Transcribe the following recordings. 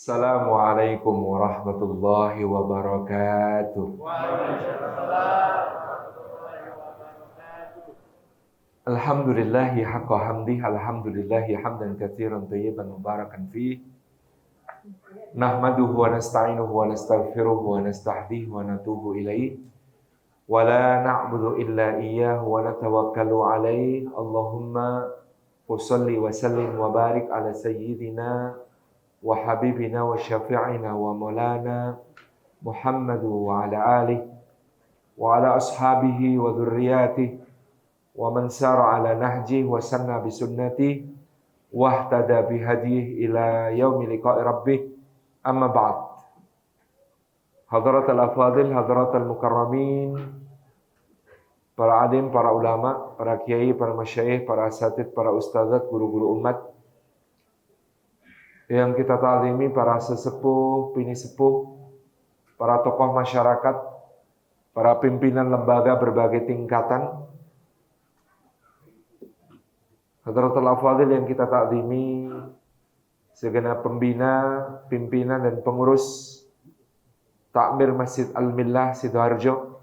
Assalamualaikum warahmatullahi wabarakatuh. Alhamdulillahi haqqa hamdih, alhamdulillahi hamdan katsiran thayyiban mubarakan fih. Nahmaduhu wa nasta'inuhu wa nastaghfiruhu wa nastahdihi wa natubu ilaih. Wa la na'budu illa iyyahu wa natawakkalu alaih. Allahumma shalli wa sallim wa barik ala sayyidina wa habibina wa syafi'ina wa maulana Muhammadu wa ala alihi wa ala ashabihi wa dhurriyyatihi wa man sara ala nahjihi wa sanna bi sunnatihi wa ihtada bi hadihi ila yaumi liqa'i rabbih. Amma ba'd. Hadratal afadil, hadratal mukarramin, para alim, para ulama, para kiai, para masyayikh, para asatidz, para ustadzat, guru-guru umat yang kita ta'zimi, para sesepuh, bini sepuh, para tokoh masyarakat, para pimpinan lembaga berbagai tingkatan, hadratul afadil yang kita ta'zimi, segenap pembina, pimpinan dan pengurus Takmir Masjid Al-Millah Sidoarjo,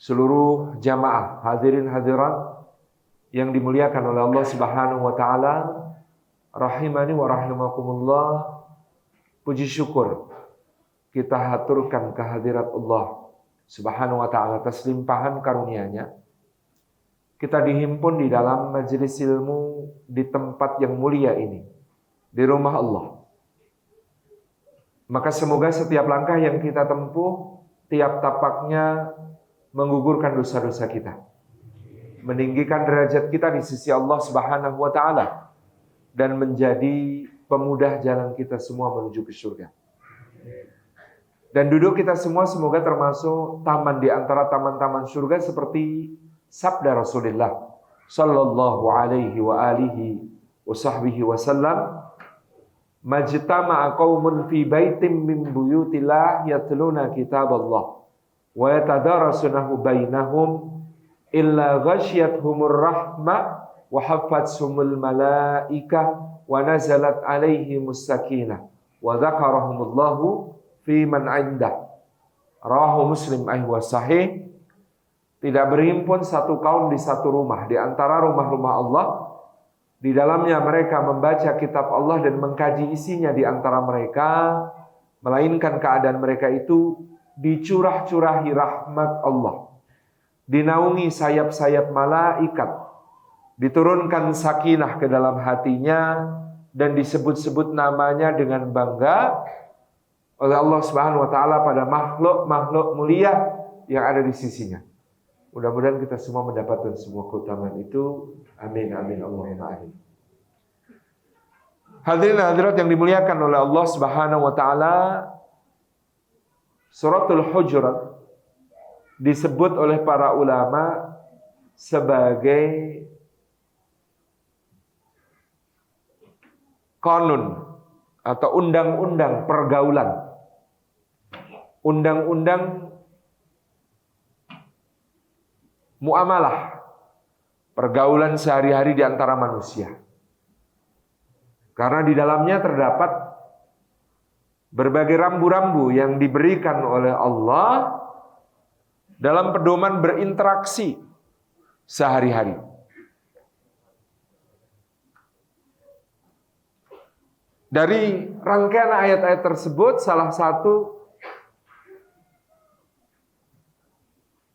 seluruh jamaah hadirin hadirat yang dimuliakan oleh Allah Subhanahu wa taala, rahimani wa rahimakumullah. Puji syukur kita haturkan kehadirat Allah Subhanahu wa taala atas limpahan karunia-Nya. Kita dihimpun di dalam majelis ilmu di tempat yang mulia ini, di rumah Allah. Maka semoga setiap langkah yang kita tempuh, tiap tapaknya menggugurkan dosa-dosa kita, meninggikan derajat kita di sisi Allah Subhanahu wa taala, dan menjadi pemudah jalan kita semua menuju ke surga. Dan duduk kita semua semoga termasuk taman di antara taman-taman surga seperti sabda Rasulullah sallallahu alaihi wa alihi wa sahbihi wasallam, majtama'a qaumun fi baitin min buyutillah yatluna kitaballah wa yatadarasunahu bainahum illa ghasyiyatuhumur rahmah wa haffathumul malaikah wa nazalat alaihimus sakinah wa dzakarahumullahu fi man 'indah. Rawahu Muslim wa sahih. Tidak berhimpun satu kaum di satu rumah di antara rumah-rumah Allah, di dalamnya mereka membaca kitab Allah dan mengkaji isinya di antara mereka, melainkan keadaan mereka itu dicurah-curahi rahmat Allah, dinaungi sayap-sayap malaikat, diturunkan sakinah ke dalam hatinya, dan disebut-sebut namanya dengan bangga oleh Allah Subhanahu wa taala pada makhluk-makhluk mulia yang ada di sisinya. Mudah-mudahan kita semua mendapatkan semua keutamaan itu. Amin, amin, Allahumma amin. Hadirin hadirat yang dimuliakan oleh Allah Subhanahu wa taala, Suratul Hujurat disebut oleh para ulama sebagai kanun atau undang-undang pergaulan, undang-undang muamalah, pergaulan sehari-hari di antara manusia. Karena di dalamnya terdapat berbagai rambu-rambu yang diberikan oleh Allah dalam pedoman berinteraksi sehari-hari. Dari rangkaian ayat-ayat tersebut, salah satu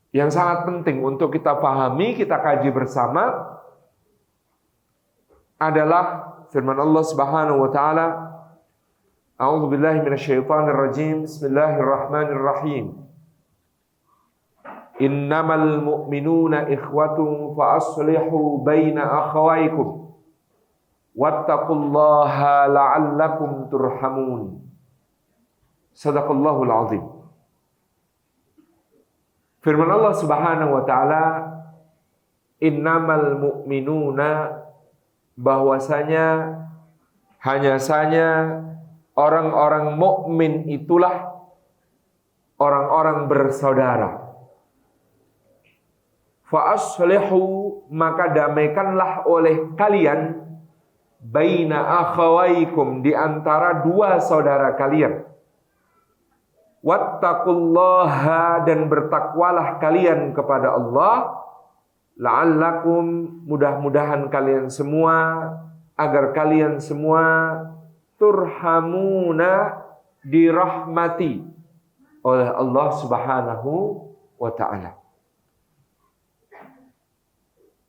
yang sangat penting untuk kita pahami, kita kaji bersama adalah firman Allah Subhanahu wa taala, A'udzu billahi minasyaitonir rajim. Bismillahirrahmanirrahim. Innamal mu'minuna ikhwatun fa aslihu baina akhawaykum wattaqullaha la'allakum turhamun. Shadaqallahul azim. Firman Allah Subhanahu wa taala, innamal mu'minuna, bahwasanya hanya saja orang-orang mukmin itulah orang-orang bersaudara. Fa aslihu, maka damaikanlah oleh kalian baina akhawaikum, di antara dua saudara kalian. Wattaqullaha, dan bertakwalah kalian kepada Allah. La'allakum, mudah-mudahan kalian semua, agar kalian semua turhamuna, dirahmati oleh Allah Subhanahu wa ta'ala.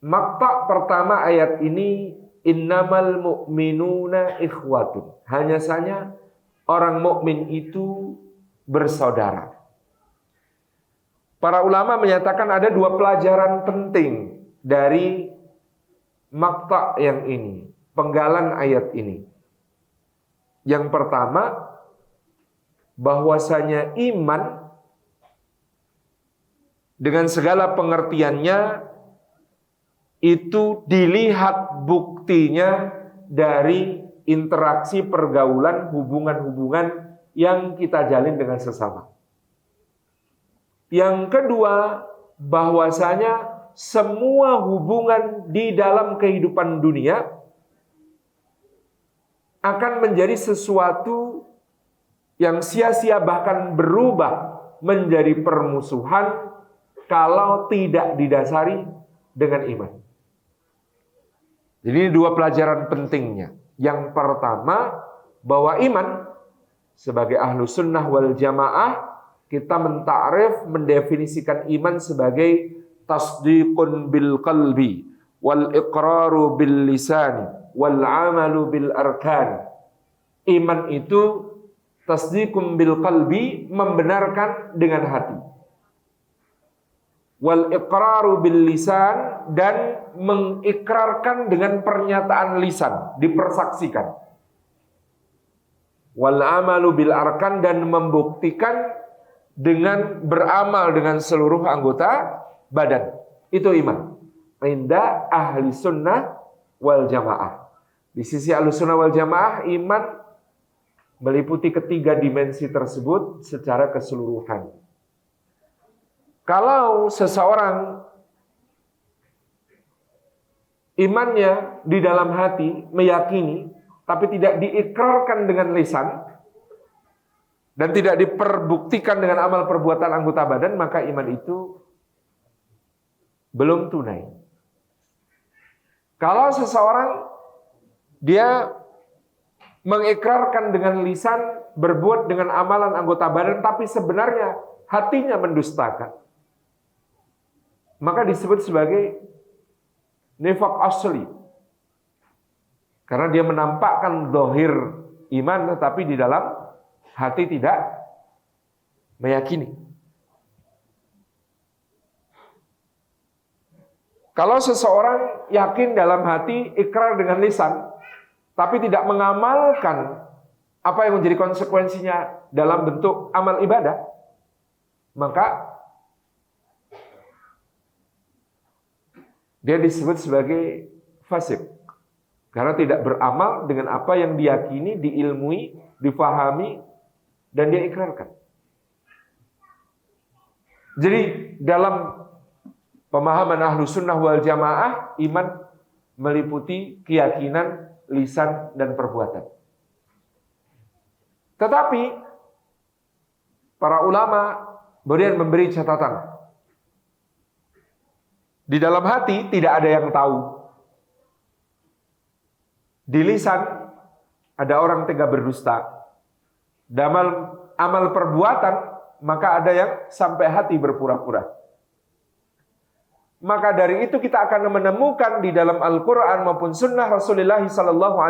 Makta pertama ayat ini, innamal mu'minuna ikhwatun. Hanya saja orang mukmin itu bersaudara. Para ulama menyatakan ada dua pelajaran penting dari makta yang ini, penggalan ayat ini. Yang pertama, bahwasanya iman dengan segala pengertiannya itu dilihat buktinya dari interaksi, pergaulan, hubungan-hubungan yang kita jalin dengan sesama. Yang kedua, bahwasanya semua hubungan di dalam kehidupan dunia akan menjadi sesuatu yang sia-sia, bahkan berubah menjadi permusuhan kalau tidak didasari dengan iman. Jadi ini dua pelajaran pentingnya. Yang pertama, bahwa iman sebagai ahlu sunnah wal jamaah, kita mentakrif, mendefinisikan iman sebagai tasdiqun bil qalbi wal iqraru bil lisan wal amalu bil arkan. Iman itu tasdiqun bil qalbi, membenarkan dengan hati. Wal iqraru bil lisan, dan mengikrarkan dengan pernyataan lisan, dipersaksikan. Wal amalu bil arkan, dan membuktikan dengan beramal dengan seluruh anggota badan. Itu iman. Inda ahli sunnah wal jamaah. Di sisi ahli sunnah wal jamaah, iman meliputi ketiga dimensi tersebut secara keseluruhan. Kalau seseorang imannya di dalam hati meyakini, tapi tidak diikrarkan dengan lisan dan tidak diperbuktikan dengan amal perbuatan anggota badan, maka iman itu belum tunai. Kalau seseorang dia mengikrarkan dengan lisan, berbuat dengan amalan anggota badan, tapi sebenarnya hatinya mendustakan, maka disebut sebagai nifaq asli. Karena dia menampakkan zahir iman, tetapi di dalam hati tidak meyakini. Kalau seseorang yakin dalam hati, ikrar dengan lisan, tapi tidak mengamalkan apa yang menjadi konsekuensinya dalam bentuk amal ibadah, maka dia disebut sebagai fasik. Karena tidak beramal dengan apa yang diyakini, diilmui, difahami, dan dia ikrarkan. Jadi dalam pemahaman ahlu sunnah wal jamaah, iman meliputi keyakinan, lisan, dan perbuatan. Tetapi para ulama kemudian memberi catatan. Di dalam hati tidak ada yang tahu. Di lisan ada orang tega berdusta. Dalam amal perbuatan maka ada yang sampai hati berpura-pura. Maka dari itu kita akan menemukan di dalam Al-Quran maupun Sunnah Rasulullah SAW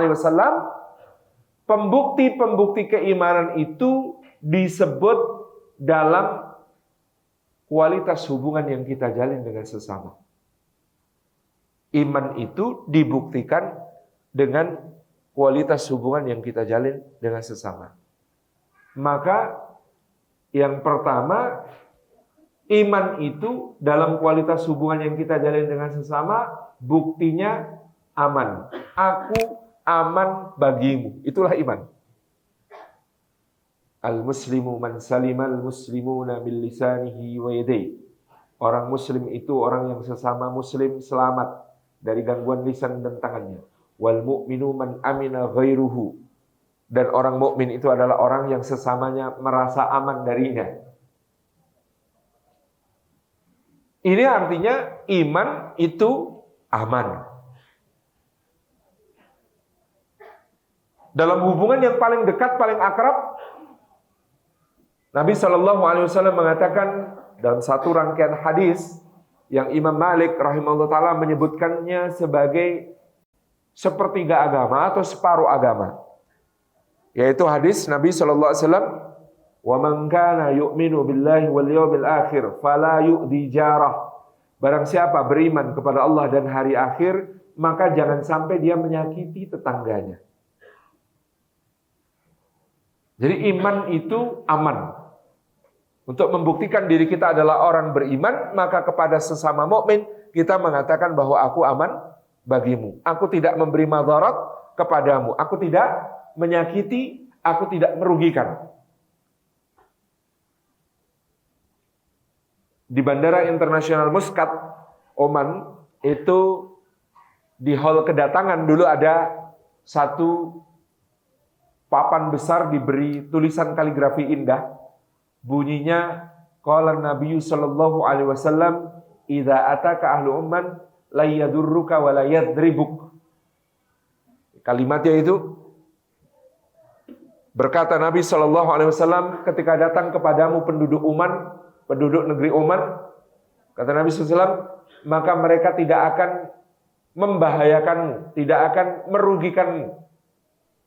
pembukti-pembukti keimanan itu disebut dalam kualitas hubungan yang kita jalin dengan sesama. Iman itu dibuktikan dengan kualitas hubungan yang kita jalin dengan sesama. Maka yang pertama, iman itu dalam kualitas hubungan yang kita jalin dengan sesama, buktinya aman. Aku aman bagimu. Itulah iman. Al-muslimu man salimal muslimuna bil lisanihi wa yadayhi. Orang muslim itu orang yang sesama muslim selamat dari gangguan lisan dan tangannya. wal mu'minu man amina ghairuhu. Dan orang mukmin itu adalah orang yang sesamanya merasa aman darinya. Ini artinya iman itu aman. Dalam hubungan yang paling dekat, paling akrab, Nabi SAW mengatakan dalam satu rangkaian hadis yang Imam Malik rahimahullah ta'ala menyebutkannya sebagai sepertiga agama atau separuh agama. Yaitu hadis Nabi SAW, "Wa man kana yu'minu billahi wal yawmil akhir fala yu'dhi jarah." Barang siapa beriman kepada Allah dan hari akhir, maka jangan sampai dia menyakiti tetangganya. Jadi iman itu aman. Untuk membuktikan diri kita adalah orang beriman, maka kepada sesama mukmin kita mengatakan bahwa aku aman bagimu. Aku tidak memberi madarat kepadamu. Aku tidak menyakiti, aku tidak merugikan. Di Bandara Internasional Muscat, Oman, itu di hall kedatangan dulu ada satu papan besar diberi tulisan kaligrafi indah. Bunyinya, qala Nabi sallallahu alaihi wasallam, "Idza ataka ahlu umman la yadurruka wa la yadribuk." Kalimatnya itu, berkata Nabi SAW, ketika datang kepadamu penduduk Oman, penduduk negeri Oman, kata Nabi SAW, maka mereka tidak akan membahayakanmu, tidak akan merugikanmu,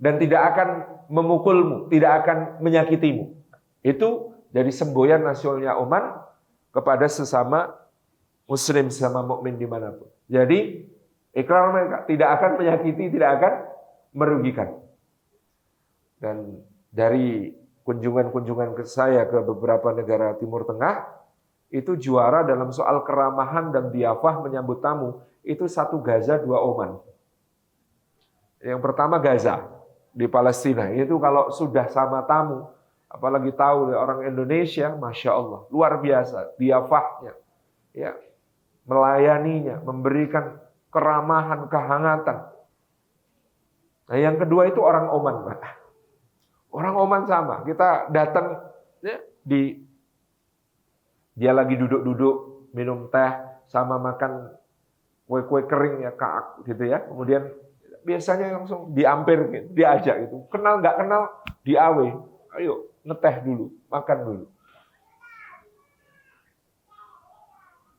dan tidak akan memukulmu, tidak akan menyakitimu. Itu dari semboyan nasionalnya Oman kepada sesama muslim, sesama mukmin dimanapun. Jadi ikrar mereka tidak akan menyakiti, tidak akan merugikan. Dan dari kunjungan-kunjungan ke saya ke beberapa negara Timur Tengah, itu juara dalam soal keramahan dan diafah menyambut tamu, itu satu Gaza, dua Oman. Yang pertama Gaza, di Palestina. Itu kalau sudah sama tamu, apalagi tahu orang Indonesia, Masya Allah, luar biasa, diafahnya, ya, melayaninya, memberikan keramahan, kehangatan. Nah yang kedua itu orang Oman, Pak. Orang Oman sama, kita datang ya, dia lagi duduk-duduk minum teh sama makan kue-kue kering ya kak gitu ya. Kemudian biasanya langsung diampir gitu, diajak gitu. Kenal nggak kenal diawe, ayo ngeteh dulu, makan dulu.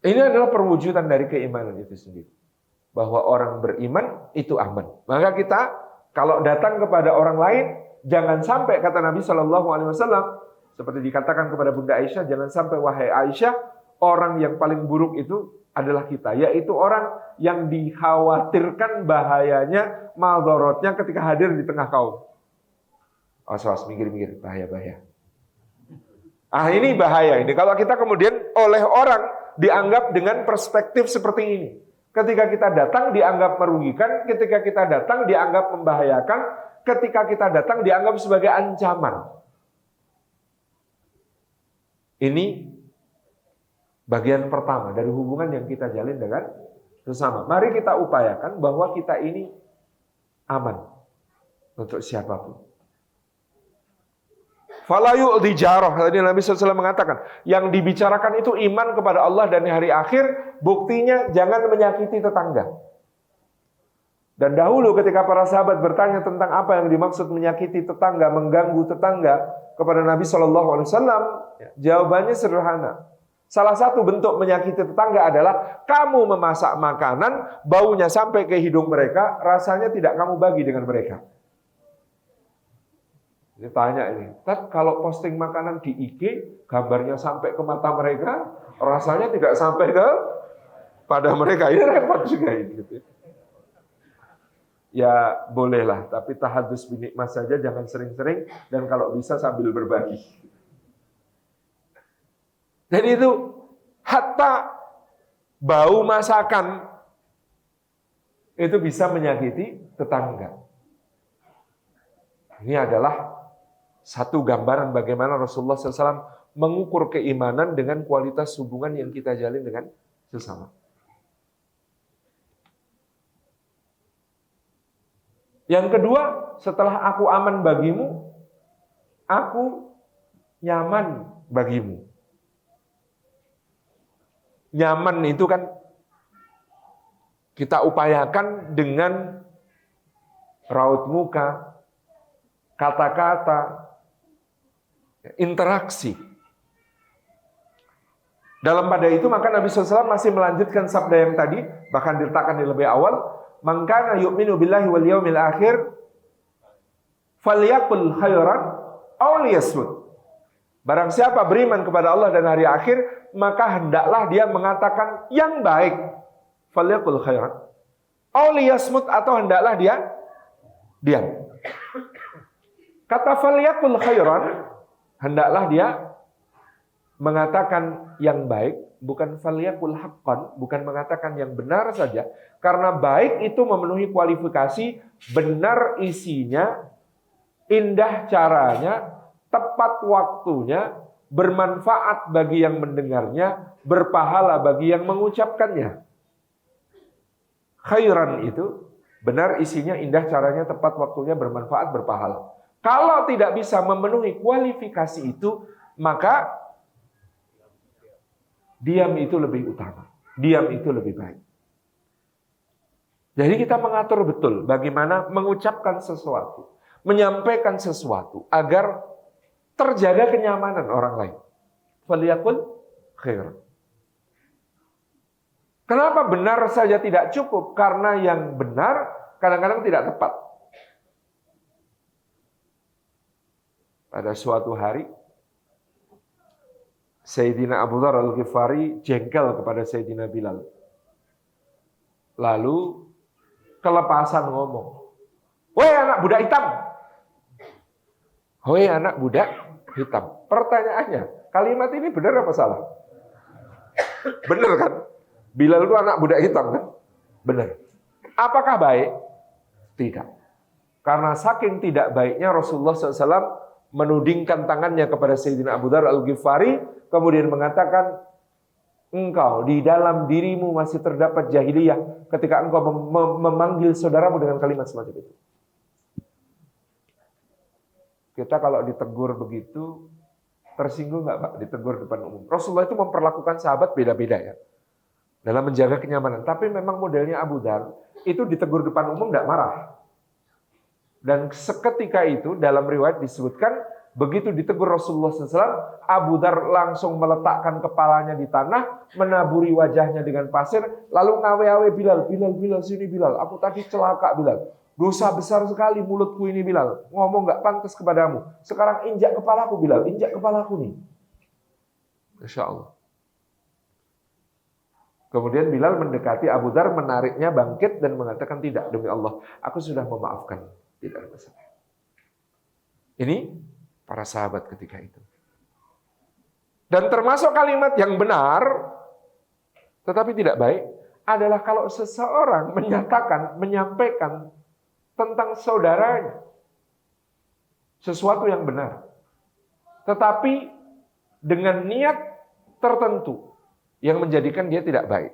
Ini adalah perwujudan dari keimanan itu sendiri. Bahwa orang beriman itu aman. Maka kita kalau datang kepada orang lain, jangan sampai, kata Nabi SAW, seperti dikatakan kepada Bunda Aisyah, jangan sampai wahai Aisyah, orang yang paling buruk itu adalah kita, yaitu orang yang dikhawatirkan bahayanya, madharatnya ketika hadir di tengah kaum. Awas, minggir-minggir, bahaya-bahaya. Ini bahaya ini. Kalau kita kemudian oleh orang dianggap dengan perspektif seperti ini. Ketika kita datang dianggap merugikan, ketika kita datang dianggap membahayakan, ketika kita datang dianggap sebagai ancaman. Ini bagian pertama dari hubungan yang kita jalin dengan sesama. Mari kita upayakan bahwa kita ini aman untuk siapapun. Fala yu'dhi jarah. Tadi Nabi SAW mengatakan, yang dibicarakan itu iman kepada Allah dan hari akhir, buktinya jangan menyakiti tetangga. Dan dahulu ketika para sahabat bertanya tentang apa yang dimaksud menyakiti tetangga, mengganggu tetangga kepada Nabi SAW, jawabannya sederhana. Salah satu bentuk menyakiti tetangga adalah kamu memasak makanan, baunya sampai ke hidung mereka, rasanya tidak kamu bagi dengan mereka. Ditanya ini, kalau posting makanan di IG, gambarnya sampai ke mata mereka, rasanya tidak sampai ke pada mereka. Ini repot juga ini. Gitu. Ya bolehlah, tapi tahadus binikmah saja, jangan sering-sering, dan kalau bisa sambil berbagi. Jadi itu, hatta bau masakan itu bisa menyakiti tetangga. Ini adalah satu gambaran bagaimana Rasulullah SAW mengukur keimanan dengan kualitas hubungan yang kita jalin dengan sesama. Yang kedua, setelah aku aman bagimu, aku nyaman bagimu. Nyaman itu kan kita upayakan dengan raut muka, kata-kata, interaksi. Dalam pada itu maka Nabi SAW masih melanjutkan sabda yang tadi, bahkan diletakkan di lebih awal, "Man kana yu'minu billahi wal yaumil akhir falyaqul khairan aw liyasmut." Barang siapa beriman kepada Allah dan hari akhir, maka hendaklah dia mengatakan yang baik. Falyaqul khairan aw liyasmut, atau hendaklah dia diam. Kata falyaqul khairan, hendaklah dia mengatakan yang baik, bukan falyaqul haqqan, bukan mengatakan yang benar saja, karena baik itu memenuhi kualifikasi benar isinya, indah caranya, tepat waktunya, bermanfaat bagi yang mendengarnya, berpahala bagi yang mengucapkannya. Khairan itu benar isinya, indah caranya, tepat waktunya, bermanfaat, berpahala. Kalau tidak bisa memenuhi kualifikasi itu, maka diam itu lebih utama. Diam itu lebih baik. Jadi kita mengatur betul bagaimana mengucapkan sesuatu, menyampaikan sesuatu agar terjaga kenyamanan orang lain. Faliyakul khair. Kenapa benar saja tidak cukup? Karena yang benar kadang-kadang tidak tepat. Pada suatu hari, Sayyidina Abu Dzar Al-Ghifari jengkel kepada Sayyidina Bilal. Lalu kelepasan ngomong, "Woi anak budak hitam! Woi anak budak hitam!" Pertanyaannya, kalimat ini benar apa salah? Benar kan? Bilal itu anak budak hitam kan? Benar. Apakah baik? Tidak. Karena saking tidak baiknya Rasulullah SAW menudingkan tangannya kepada Sayyidina Abu Dzar Al-Ghifari, kemudian mengatakan, engkau di dalam dirimu masih terdapat jahiliyah ketika engkau memanggil saudaramu dengan kalimat semacam itu. Kita kalau ditegur begitu, tersinggung nggak Pak ditegur depan umum? Rasulullah itu memperlakukan sahabat beda-beda ya, dalam menjaga kenyamanan. Tapi memang modelnya Abu Dzar itu ditegur depan umum nggak marah. Dan seketika itu dalam riwayat disebutkan, begitu ditegur Rasulullah SAW, Abu Dzar langsung meletakkan kepalanya di tanah, menaburi wajahnya dengan pasir, lalu ngawe-awe Bilal, Bilal, sini Bilal, aku tadi celaka Bilal, dosa besar sekali mulutku ini Bilal, ngomong gak pantas kepadamu, sekarang injak kepalaku Bilal, injak kepalaku nih. Masya Allah. Kemudian Bilal mendekati Abu Dzar, menariknya bangkit dan mengatakan, tidak, demi Allah, aku sudah memaafkan. Tidak ada masalah. Ini para sahabat ketika itu. Dan termasuk kalimat yang benar, tetapi tidak baik, adalah kalau seseorang menyatakan, menyampaikan tentang saudaranya sesuatu yang benar, tetapi dengan niat tertentu yang menjadikan dia tidak baik.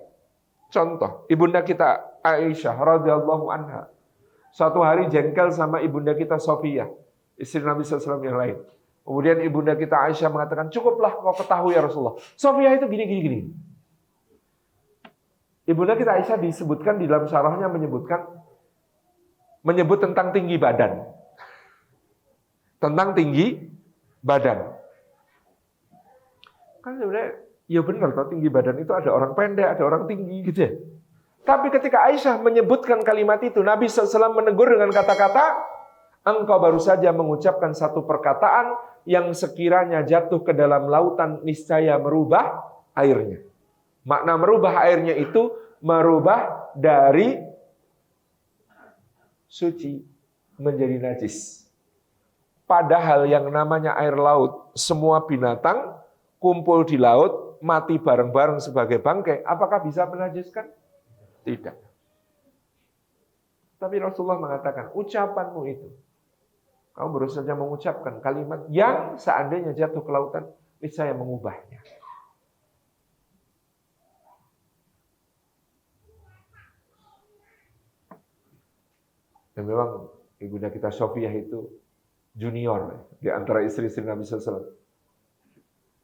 Contoh, ibunda kita Aisyah radhiyallahu anha suatu hari jengkel sama ibunda kita Sofiyah, istri Nabi SAW yang lain. Kemudian ibunda kita Aisyah mengatakan, cukuplah kau ketahui ya Rasulullah, Sofiyah itu gini. Ibunda kita Aisyah disebutkan di dalam syarahnya menyebut tentang tinggi badan. Tentang tinggi badan. Kan sebenarnya, ya benar, tinggi badan itu ada orang pendek, ada orang tinggi gitu ya. Tapi ketika Aisyah menyebutkan kalimat itu, Nabi SAW menegur dengan kata-kata, engkau baru saja mengucapkan satu perkataan yang sekiranya jatuh ke dalam lautan niscaya merubah airnya. Makna merubah airnya itu merubah dari suci menjadi najis. Padahal yang namanya air laut, semua binatang kumpul di laut, mati bareng-bareng sebagai bangkai, apakah bisa menajiskan? Tidak. Tapi Rasulullah mengatakan, ucapanmu itu, kamu baru saja mengucapkan kalimat yang seandainya jatuh ke lautan, niscaya mengubahnya. Dan memang Ibunda kita Sofiyah itu junior di antara istri-istri Nabi SAW.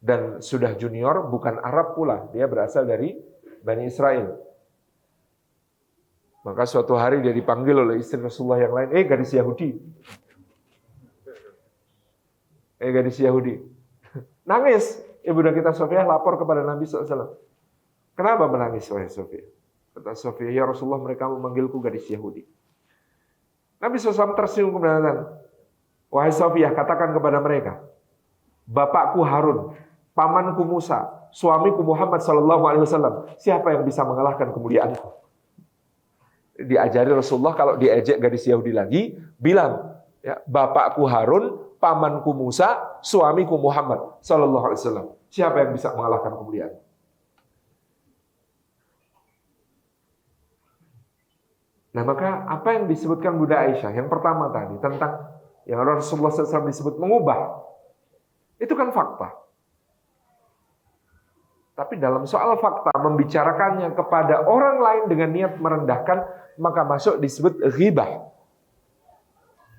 Dan sudah junior, bukan Arab pula. Dia berasal dari Bani Israel. Maka suatu hari dia dipanggil oleh istri Rasulullah yang lain. Gadis Yahudi. Gadis Yahudi. Nangis. Ibunda kita Sofiyah lapor kepada Nabi SAW. Kenapa menangis, wahai Sofiyah? Kata Sofiyah, ya Rasulullah, mereka memanggilku gadis Yahudi. Nabi SAW tersenyum kemudian, wahai Sofiyah, katakan kepada mereka, bapakku Harun, pamanku Musa, suamiku Muhammad SAW, siapa yang bisa mengalahkan kemuliaanku? Diajari Rasulullah kalau diejek gadis Yahudi lagi, bilang, ya, bapakku Harun, pamanku Musa, suamiku Muhammad SAW, siapa yang bisa mengalahkan kemuliaan? Nah, maka apa yang disebutkan Bunda Aisyah yang pertama tadi tentang yang Rasulullah SAW disebut mengubah, itu kan fakta. Tapi dalam soal fakta membicarakannya kepada orang lain dengan niat merendahkan, maka masuk disebut ghibah.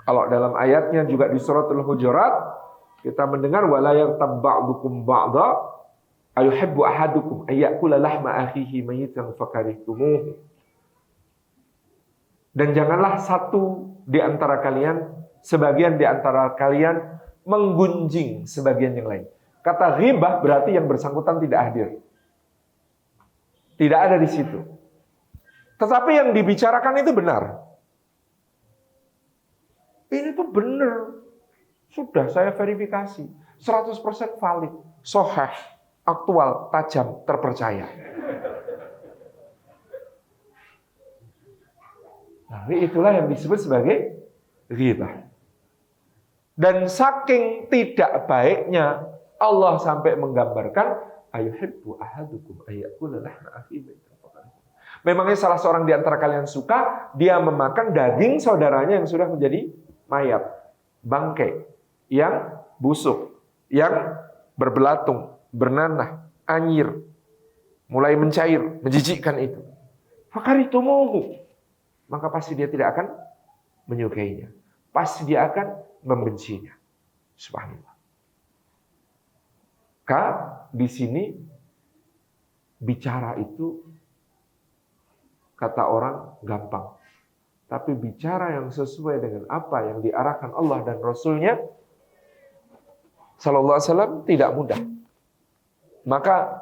Kalau dalam ayatnya juga di suratul Hujurat kita mendengar wala yaghtab ba'dukum ba'dha ayuhibbu ahadukum ayyakula lahma akhihi mayyitan fakarihtumuh. Dan janganlah sebagian di antara kalian menggunjing sebagian yang lain. Kata ghibah berarti yang bersangkutan tidak hadir. Tidak ada di situ. Tetapi yang dibicarakan itu benar. Ini tuh benar. Sudah saya verifikasi. 100% valid. Sahih, aktual, tajam, terpercaya. Nah, itulah yang disebut sebagai ghibah. Dan saking tidak baiknya Allah sampai menggambarkan ayuhibbu ahadukum ayyakula lahma akhihi. Memangnya salah seorang di antara kalian suka dia memakan daging saudaranya yang sudah menjadi mayat, bangkai, yang busuk, yang berbelatung, bernanah, anyir, mulai mencair, menjijikkan itu. Fakaritumuhu. Maka pasti dia tidak akan menyukainya. Pasti dia akan membencinya. Subhanallah. Di sini bicara itu kata orang gampang. Tapi bicara yang sesuai dengan apa yang diarahkan Allah dan Rasulnya Sallallahu Alaihi Wasallam tidak mudah. Maka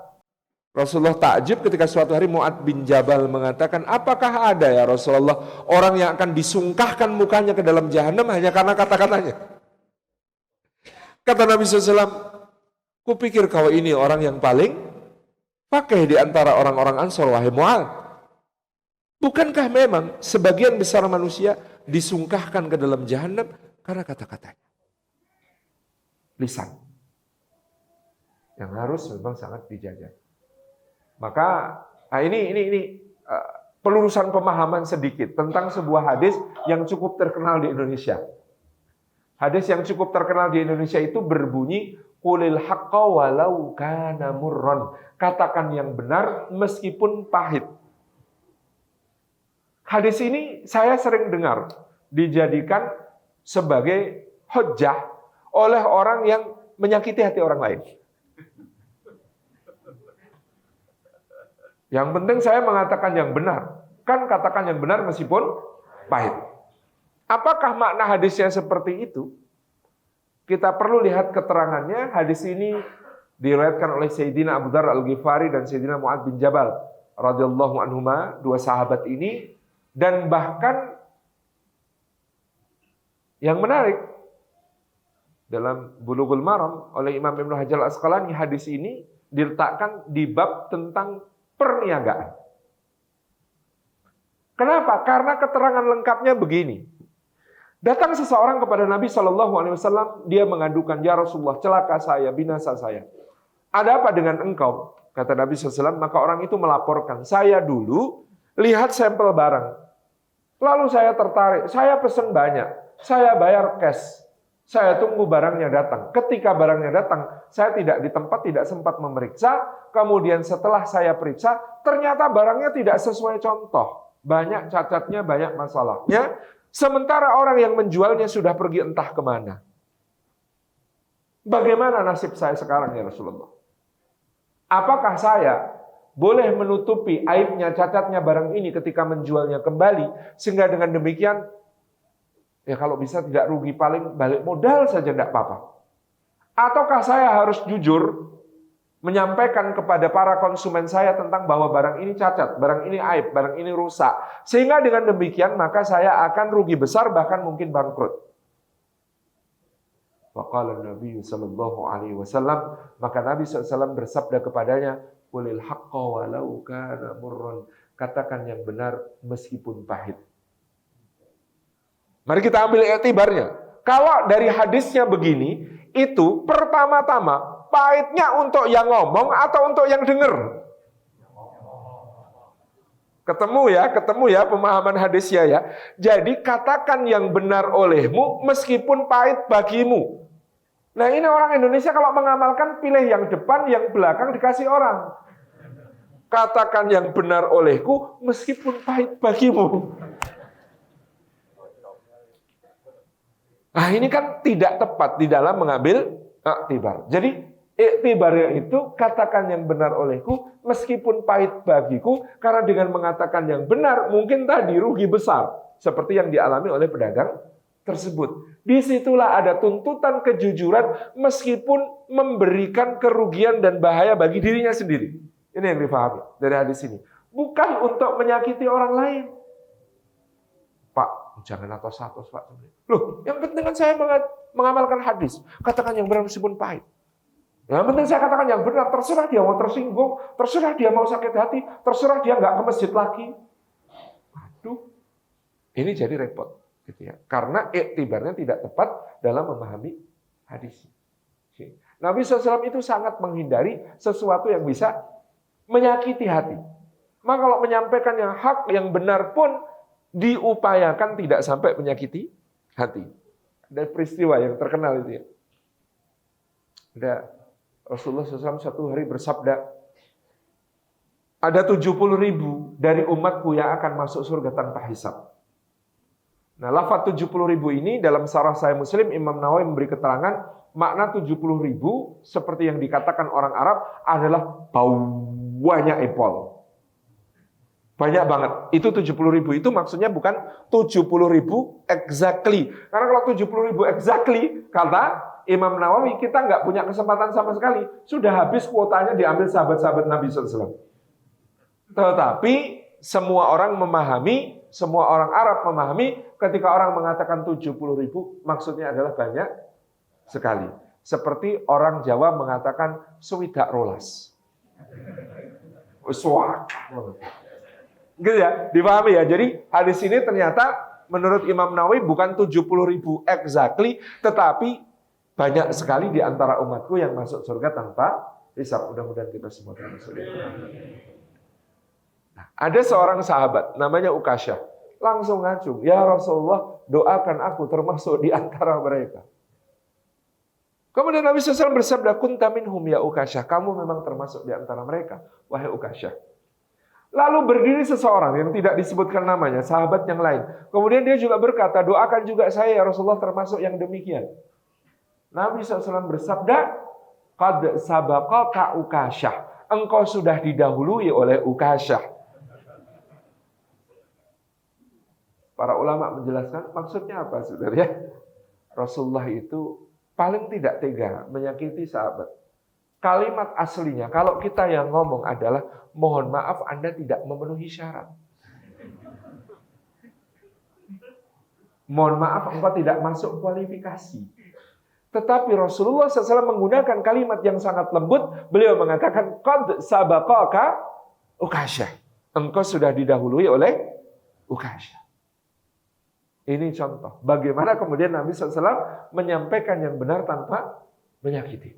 Rasulullah takjub ketika suatu hari Mu'adz bin Jabal mengatakan, apakah ada ya Rasulullah orang yang akan disungkahkan mukanya ke dalam jahanam hanya karena kata-katanya? Kata Nabi SAW, kupikir kau ini orang yang paling pakai di antara orang-orang Ansor, wahai Mu'adz. Bukankah memang sebagian besar manusia disungkahkan ke dalam jahanam karena kata-katanya? Lisan. Yang harus memang sangat dijaga. Maka ini pelurusan pemahaman sedikit tentang sebuah hadis yang cukup terkenal di Indonesia. Hadis yang cukup terkenal di Indonesia itu berbunyi qulil haqqa walau kana murran. Katakan yang benar meskipun pahit. Hadis ini saya sering dengar dijadikan sebagai hujjah oleh orang yang menyakiti hati orang lain. Yang penting saya mengatakan yang benar. Kan katakan yang benar meskipun pahit. Apakah makna hadisnya seperti itu? Kita perlu lihat keterangannya. Hadis ini diriwayatkan oleh Sayyidina Abu Dzar Al-Ghifari dan Sayyidina Mu'adz bin Jabal radhiyallahu anhuma, dua sahabat ini. Dan bahkan yang menarik dalam Bulughul Maram oleh Imam Ibnu Hajar Al-Asqalani, hadis ini diletakkan di bab tentang perniagaan. Kenapa? Karena keterangan lengkapnya begini. Datang seseorang kepada Nabi SAW, dia mengadukan, ya Rasulullah, celaka saya, binasa saya. Ada apa dengan engkau? Kata Nabi SAW, maka orang itu melaporkan, saya dulu lihat sampel barang. Lalu saya tertarik, saya pesan banyak, saya bayar cash. Saya tunggu barangnya datang. Ketika barangnya datang, saya tidak di tempat, tidak sempat memeriksa. Kemudian setelah saya periksa, ternyata barangnya tidak sesuai contoh. Banyak cacatnya, banyak masalahnya. Sementara orang yang menjualnya sudah pergi entah kemana. Bagaimana nasib saya sekarang ya Rasulullah? Apakah saya boleh menutupi aibnya, cacatnya barang ini ketika menjualnya kembali, sehingga dengan demikian, ya kalau bisa tidak rugi, paling balik modal saja tidak apa-apa. Ataukah saya harus jujur menyampaikan kepada para konsumen saya tentang bahwa barang ini cacat, barang ini aib, barang ini rusak. Sehingga dengan demikian maka saya akan rugi besar, bahkan mungkin bangkrut. Faqala Nabi sallallahu alaihi wasallam, maka Nabi SAW bersabda kepadanya, "Qulil haqqa walau kana murran." Katakan yang benar meskipun pahit. Mari kita ambil iktibarnya. Kalau dari hadisnya begini, itu pertama-tama pahitnya untuk yang ngomong atau untuk yang dengar? Ketemu ya pemahaman hadisnya ya. Jadi katakan yang benar olehmu meskipun pahit bagimu. Nah ini orang Indonesia kalau mengamalkan pilih yang depan, yang belakang dikasih orang. Katakan yang benar olehku meskipun pahit bagimu. Nah ini kan tidak tepat di dalam mengambil iktibar. Jadi iktibarnya itu katakan yang benar olehku meskipun pahit bagiku, karena dengan mengatakan yang benar mungkin tadi rugi besar seperti yang dialami oleh pedagang tersebut. Disitulah ada tuntutan kejujuran meskipun memberikan kerugian dan bahaya bagi dirinya sendiri. Ini yang difahami dari hadis ini. Bukan untuk menyakiti orang lain. Pak, jangan atos-atos Pak. Loh, yang penting kan saya mengamalkan hadis. Katakan yang benar meskipun pahit. Yang penting saya katakan yang benar. Terserah dia mau tersinggung, terserah dia mau sakit hati, terserah dia nggak ke masjid lagi. Aduh, ini jadi repot. Gitu ya. Karena iktibarnya tidak tepat dalam memahami hadis. Nabi SAW itu sangat menghindari sesuatu yang bisa menyakiti hati. Maka kalau menyampaikan yang hak, yang benar pun diupayakan tidak sampai menyakiti hati. Ada peristiwa yang terkenal itu ya. Ada Rasulullah SAW satu hari bersabda, ada 70.000 dari umatku yang akan masuk surga tanpa hisab. Nah, lafaz 70.000 ini dalam Syarah Sahih Muslim, Imam Nawawi memberi keterangan makna 70.000 seperti yang dikatakan orang Arab adalah banyak epol. Banyak banget. Itu 70.000 itu maksudnya bukan 70.000 exactly. Karena kalau 70.000 exactly, kata Imam Nawawi, kita nggak punya kesempatan sama sekali. Sudah habis kuotanya diambil sahabat-sahabat Nabi SAW. Tetapi semua orang memahami, semua orang Arab memahami ketika orang mengatakan 70.000 maksudnya adalah banyak sekali. Seperti orang Jawa mengatakan swidak rolas. Gitu ya, dipahami ya. Jadi hadis ini ternyata menurut Imam Nawawi bukan 70.000 exactly, tetapi banyak sekali di antara umatku yang masuk surga tanpa hisab. Mudah-mudahan kita semua termasuk. Nah, ada seorang sahabat namanya Ukasyah, langsung ngacung, "Ya Rasulullah, doakan aku termasuk di antara mereka." Kemudian Nabi SAW bersabda, "Kunta minhum ya Ukasyah." Kamu memang termasuk di antara mereka, wahai Ukasyah. Lalu berdiri seseorang yang tidak disebutkan namanya, sahabat yang lain. Kemudian dia juga berkata, "Doakan juga saya ya Rasulullah termasuk yang demikian." Nabi SAW bersabda, "Qad sabaqaka Ukasyah." Engkau sudah didahului oleh Ukasyah. Para ulama menjelaskan maksudnya apa, saudara ya? Rasulullah itu paling tidak tega menyakiti sahabat. Kalimat aslinya, kalau kita yang ngomong adalah, "Mohon maaf Anda tidak memenuhi syarat." Mohon maaf engkau tidak masuk kualifikasi. Tetapi Rasulullah SAW menggunakan kalimat yang sangat lembut. Beliau mengatakan, "Qad sabaqaka Ukasyah." Engkau sudah didahului oleh Ukasyah. Ini contoh bagaimana kemudian Nabi SAW menyampaikan yang benar tanpa menyakiti.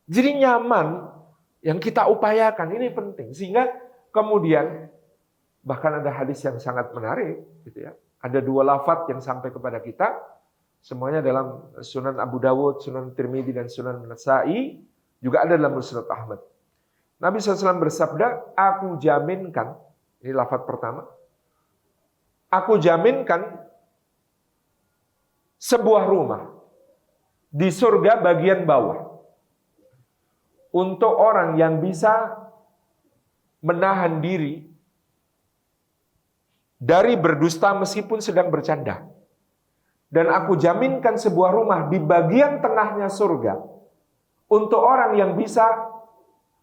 Jadi nyaman yang kita upayakan ini penting. Sehingga kemudian bahkan ada hadis yang sangat menarik. Gitu ya. Ada 2 lafaz yang sampai kepada kita. Semuanya dalam Sunan Abu Dawud, Sunan Tirmidzi, dan Sunan Nasa'i. Juga ada dalam Musnad Ahmad. Nabi SAW bersabda, "Aku jaminkan," ini lafaz pertama, Aku jaminkan sebuah rumah di surga bagian bawah untuk orang yang bisa menahan diri dari berdusta meskipun sedang bercanda. Dan aku jaminkan sebuah rumah di bagian tengahnya surga untuk orang yang bisa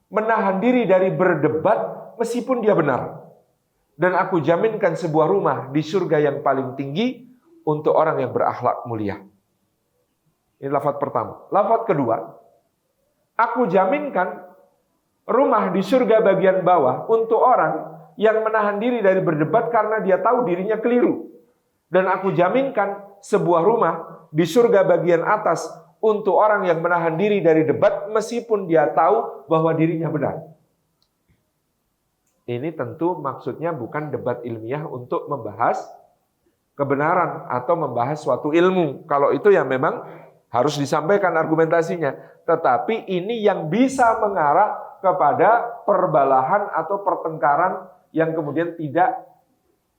menahan diri dari berdebat meskipun dia benar. Dan aku jaminkan sebuah rumah di surga yang paling tinggi untuk orang yang berakhlak mulia. Ini lafaz pertama. Lafaz kedua, aku jaminkan rumah di surga bagian bawah untuk orang yang menahan diri dari berdebat karena dia tahu dirinya keliru. Dan aku jaminkan sebuah rumah di surga bagian atas untuk orang yang menahan diri dari debat meskipun dia tahu bahwa dirinya benar. Ini tentu maksudnya bukan debat ilmiah untuk membahas kebenaran atau membahas suatu ilmu. Kalau itu ya memang harus disampaikan argumentasinya. Tetapi ini yang bisa mengarah kepada perbalahan atau pertengkaran yang kemudian tidak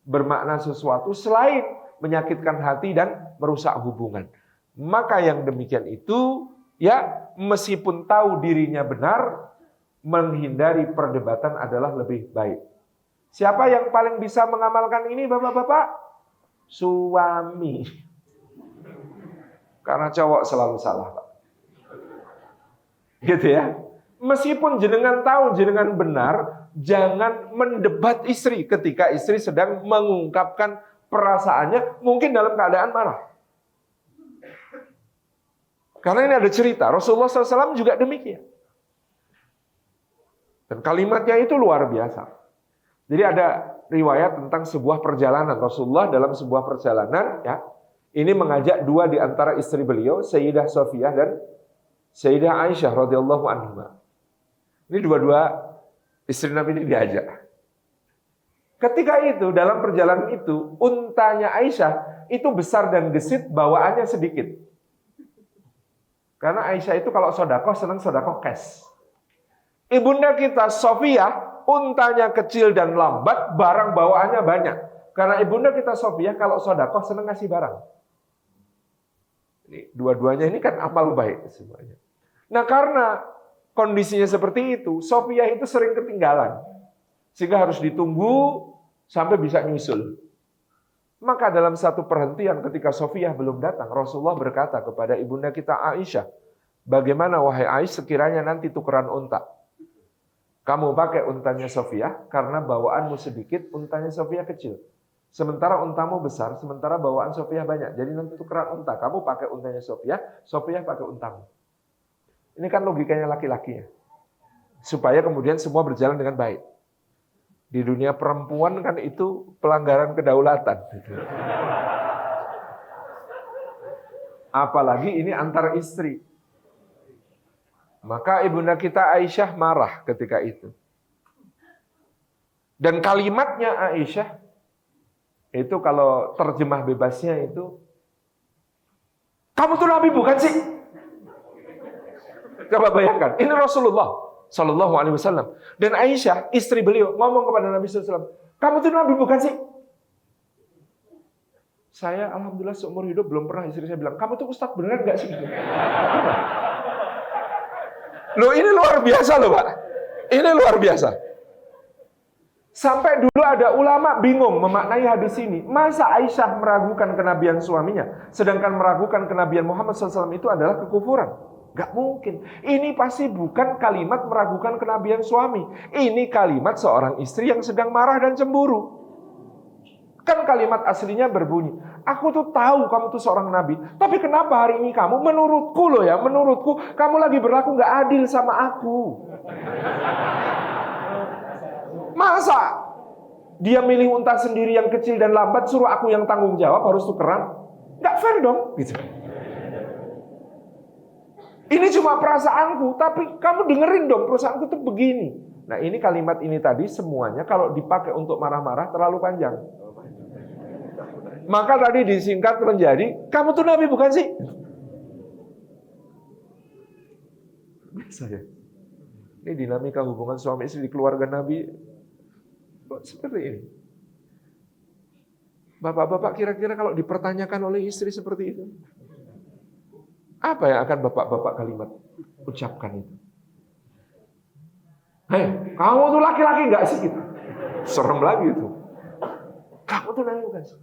bermakna sesuatu selain menyakitkan hati dan merusak hubungan. Maka yang demikian itu ya meskipun tahu dirinya benar, menghindari perdebatan adalah lebih baik. Siapa yang paling bisa mengamalkan ini Bapak-bapak? Suami. Karena cowok selalu salah, Pak. Gitu ya. Meskipun jenengan tahu jenengan benar, jangan mendebat istri ketika istri sedang mengungkapkan perasaannya, mungkin dalam keadaan marah. Karena ini ada cerita, Rasulullah SAW juga demikian. Dan kalimatnya itu luar biasa. Jadi ada riwayat tentang sebuah perjalanan. Rasulullah dalam sebuah perjalanan, ya, ini mengajak dua di antara istri beliau, Sayyidah Sofiyah dan Sayyidah Aisyah radhiyallahu anha. Ini dua-dua istri Nabi ini diajak. Ketika itu, dalam perjalanan itu, untanya Aisyah itu besar dan gesit, bawaannya sedikit. Karena Aisyah itu kalau sedekah senang sedekah cash. Ibunda kita Sofiyah, untanya kecil dan lambat, barang bawaannya banyak. Karena ibunda kita Sofiyah kalau sedekah senang ngasih barang. Ini dua-duanya ini kan amal baik semuanya. Nah, karena kondisinya seperti itu, Sofiyah itu sering ketinggalan. Sehingga harus ditunggu sampai bisa nyusul. Maka dalam satu perhentian ketika Sofiyah belum datang, Rasulullah berkata kepada ibunda kita Aisyah, bagaimana wahai Aisyah sekiranya nanti tukeran unta? Kamu pakai untanya Sofiyah karena bawaanmu sedikit, untanya Sofiyah kecil. Sementara untamu besar, sementara bawaan Sofiyah banyak. Jadi nanti tukeran unta, kamu pakai untanya Sofiyah, Sofiyah pakai untamu. Ini kan logikanya laki-laki ya. Supaya kemudian semua berjalan dengan baik. Di dunia perempuan kan itu pelanggaran kedaulatan. Apalagi ini antar istri. Maka ibunda kita Aisyah marah ketika itu. Dan kalimatnya Aisyah, itu kalau terjemah bebasnya itu, kamu tuh Nabi bukan sih? Coba bayangkan, ini Rasulullah Sallallahu Alaihi Wasallam. Dan Aisyah, istri beliau, ngomong kepada Nabi SAW, kamu tuh Nabi bukan sih? Saya alhamdulillah seumur hidup belum pernah istri saya bilang, kamu tuh Ustadz beneran gak sih? Loh ini luar biasa loh Pak. Ini luar biasa. Sampai dulu ada ulama bingung memaknai hadis ini. Masa Aisyah meragukan kenabian suaminya, sedangkan meragukan kenabian Muhammad SAW itu adalah kekufuran? Gak mungkin. Ini pasti bukan kalimat meragukan kenabian suami. Ini kalimat seorang istri yang sedang marah dan cemburu. Kan kalimat aslinya berbunyi, aku tuh tahu kamu tuh seorang nabi, tapi kenapa hari ini kamu, menurutku loh ya, menurutku kamu lagi berlaku gak adil sama aku. Masa dia milih unta sendiri yang kecil dan lambat, suruh aku yang tanggung jawab harus tukeran? Gak fair dong gitu. Ini cuma perasaanku, tapi kamu dengerin dong, perasaanku tuh begini. Nah ini kalimat ini tadi semuanya kalau dipakai untuk marah-marah terlalu panjang. Maka tadi disingkat menjadi, kamu tuh Nabi bukan sih? Biasa ya. Ini dinamika hubungan suami istri di keluarga Nabi kok seperti ini. Bapak-bapak kira-kira kalau dipertanyakan oleh istri seperti itu, apa yang akan bapak-bapak kalimat ucapkan itu? Hei, kamu tuh laki-laki nggak sih? Gitu. Serem lagi itu. Kamu tuh laki bukan sih?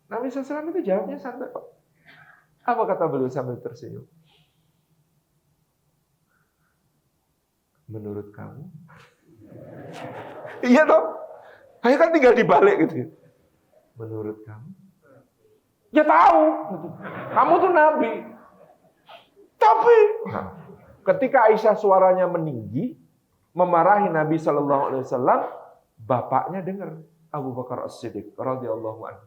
Nabi SAW itu jawabnya santai kok. Apa kata beliau sambil tersenyum? Menurut kamu? Iya toh? Saya kan tinggal dibalik gitu. Menurut kamu? Ya tahu. Kamu tuh Nabi. Tapi ketika Aisyah suaranya meninggi, memarahi Nabi Shallallahu Alaihi Wasallam, bapaknya dengar, Abu Bakar As-Siddiq radhiyallahu anhu.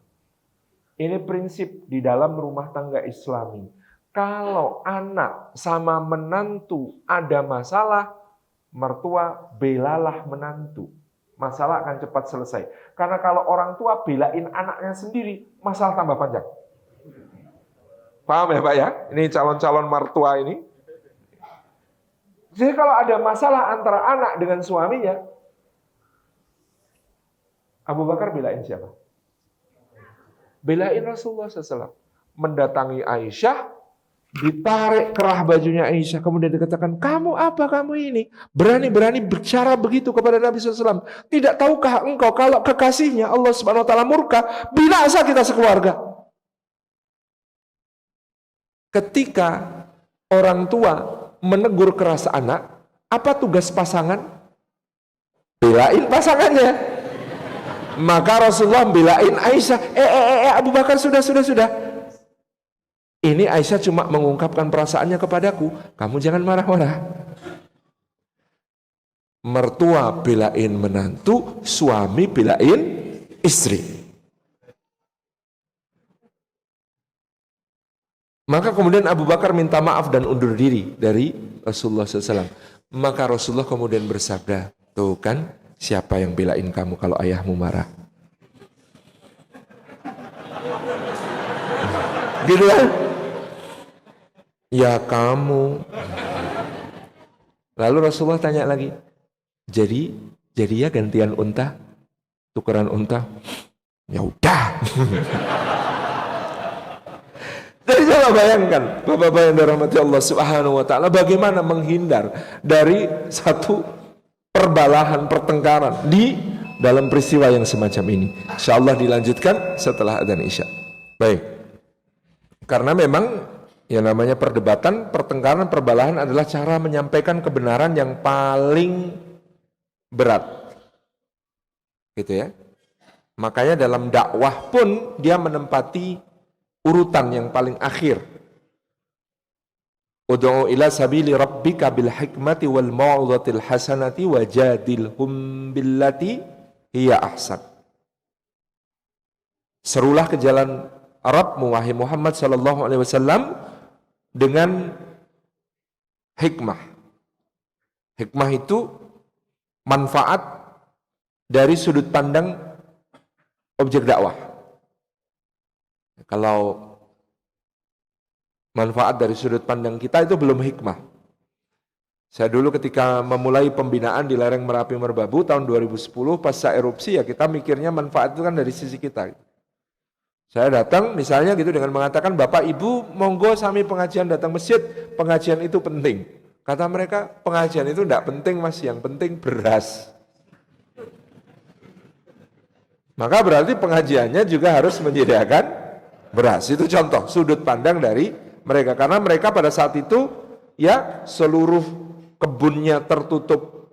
Ini prinsip di dalam rumah tangga Islami. Kalau anak sama menantu ada masalah, mertua belalah menantu. Masalah akan cepat selesai. Karena kalau orang tua belain anaknya sendiri, masalah tambah panjang. Paham ya Pak ya? Ini calon-calon mertua ini. Jadi kalau ada masalah antara anak dengan suaminya, Abu Bakar belain siapa? Belain Rasulullah SAW. Mendatangi Aisyah, ditarik kerah bajunya Aisyah, kemudian dikatakan, kamu apa kamu ini? Berani-berani bicara begitu kepada Nabi SAW. Tidak tahukah engkau kalau kekasihnya Allah Subhanahu Wa Taala murka, binasa kita sekeluarga. Ketika orang tua menegur keras anak, apa tugas pasangan? Belain pasangannya. Maka Rasulullah belain Aisyah. Abu Bakar sudah. Ini Aisyah cuma mengungkapkan perasaannya kepadaku. Kamu jangan marah-marah. Mertua belain menantu, suami belain istri. Maka kemudian Abu Bakar minta maaf dan undur diri dari Rasulullah SAW. Maka Rasulullah kemudian bersabda, tuh kan, siapa yang belain kamu kalau ayahmu marah? Gitu kan? Ya kamu. Lalu Rasulullah tanya lagi, jadi ya gantian unta, tukeran unta? Ya udah. Jadi coba bayangkan, Bapak-bapak yang dirahmati Allah Subhanahu Wa Taala, bagaimana menghindar dari satu perbalahan, pertengkaran di dalam peristiwa yang semacam ini. InsyaAllah dilanjutkan setelah adzan Isya. Baik. Karena memang yang namanya perdebatan, pertengkaran, perbalahan adalah cara menyampaikan kebenaran yang paling berat. Gitu ya. Makanya dalam dakwah pun dia menempati urutan yang paling akhir. Ud'u ila sabili rabbika bil hikmati wal mau'idhatil hasanati wajadilhum billati hiya ahsan. Serulah ke jalan Rabbmu wahai Muhammad sallallahu alaihi wasallam dengan hikmah. Hikmah itu manfaat dari sudut pandang objek dakwah. Kalau manfaat dari sudut pandang kita itu belum hikmah. Saya dulu ketika memulai pembinaan di lereng Merapi Merbabu tahun 2010 pasca erupsi, ya kita mikirnya manfaat itu kan dari sisi kita. Saya datang misalnya gitu dengan mengatakan, Bapak Ibu monggo sami pengajian datang masjid, pengajian itu penting. Kata mereka, pengajian itu tidak penting Mas, yang penting beras. Maka berarti pengajiannya juga harus menyediakan beras. Itu contoh sudut pandang dari mereka, karena mereka pada saat itu ya seluruh kebunnya tertutup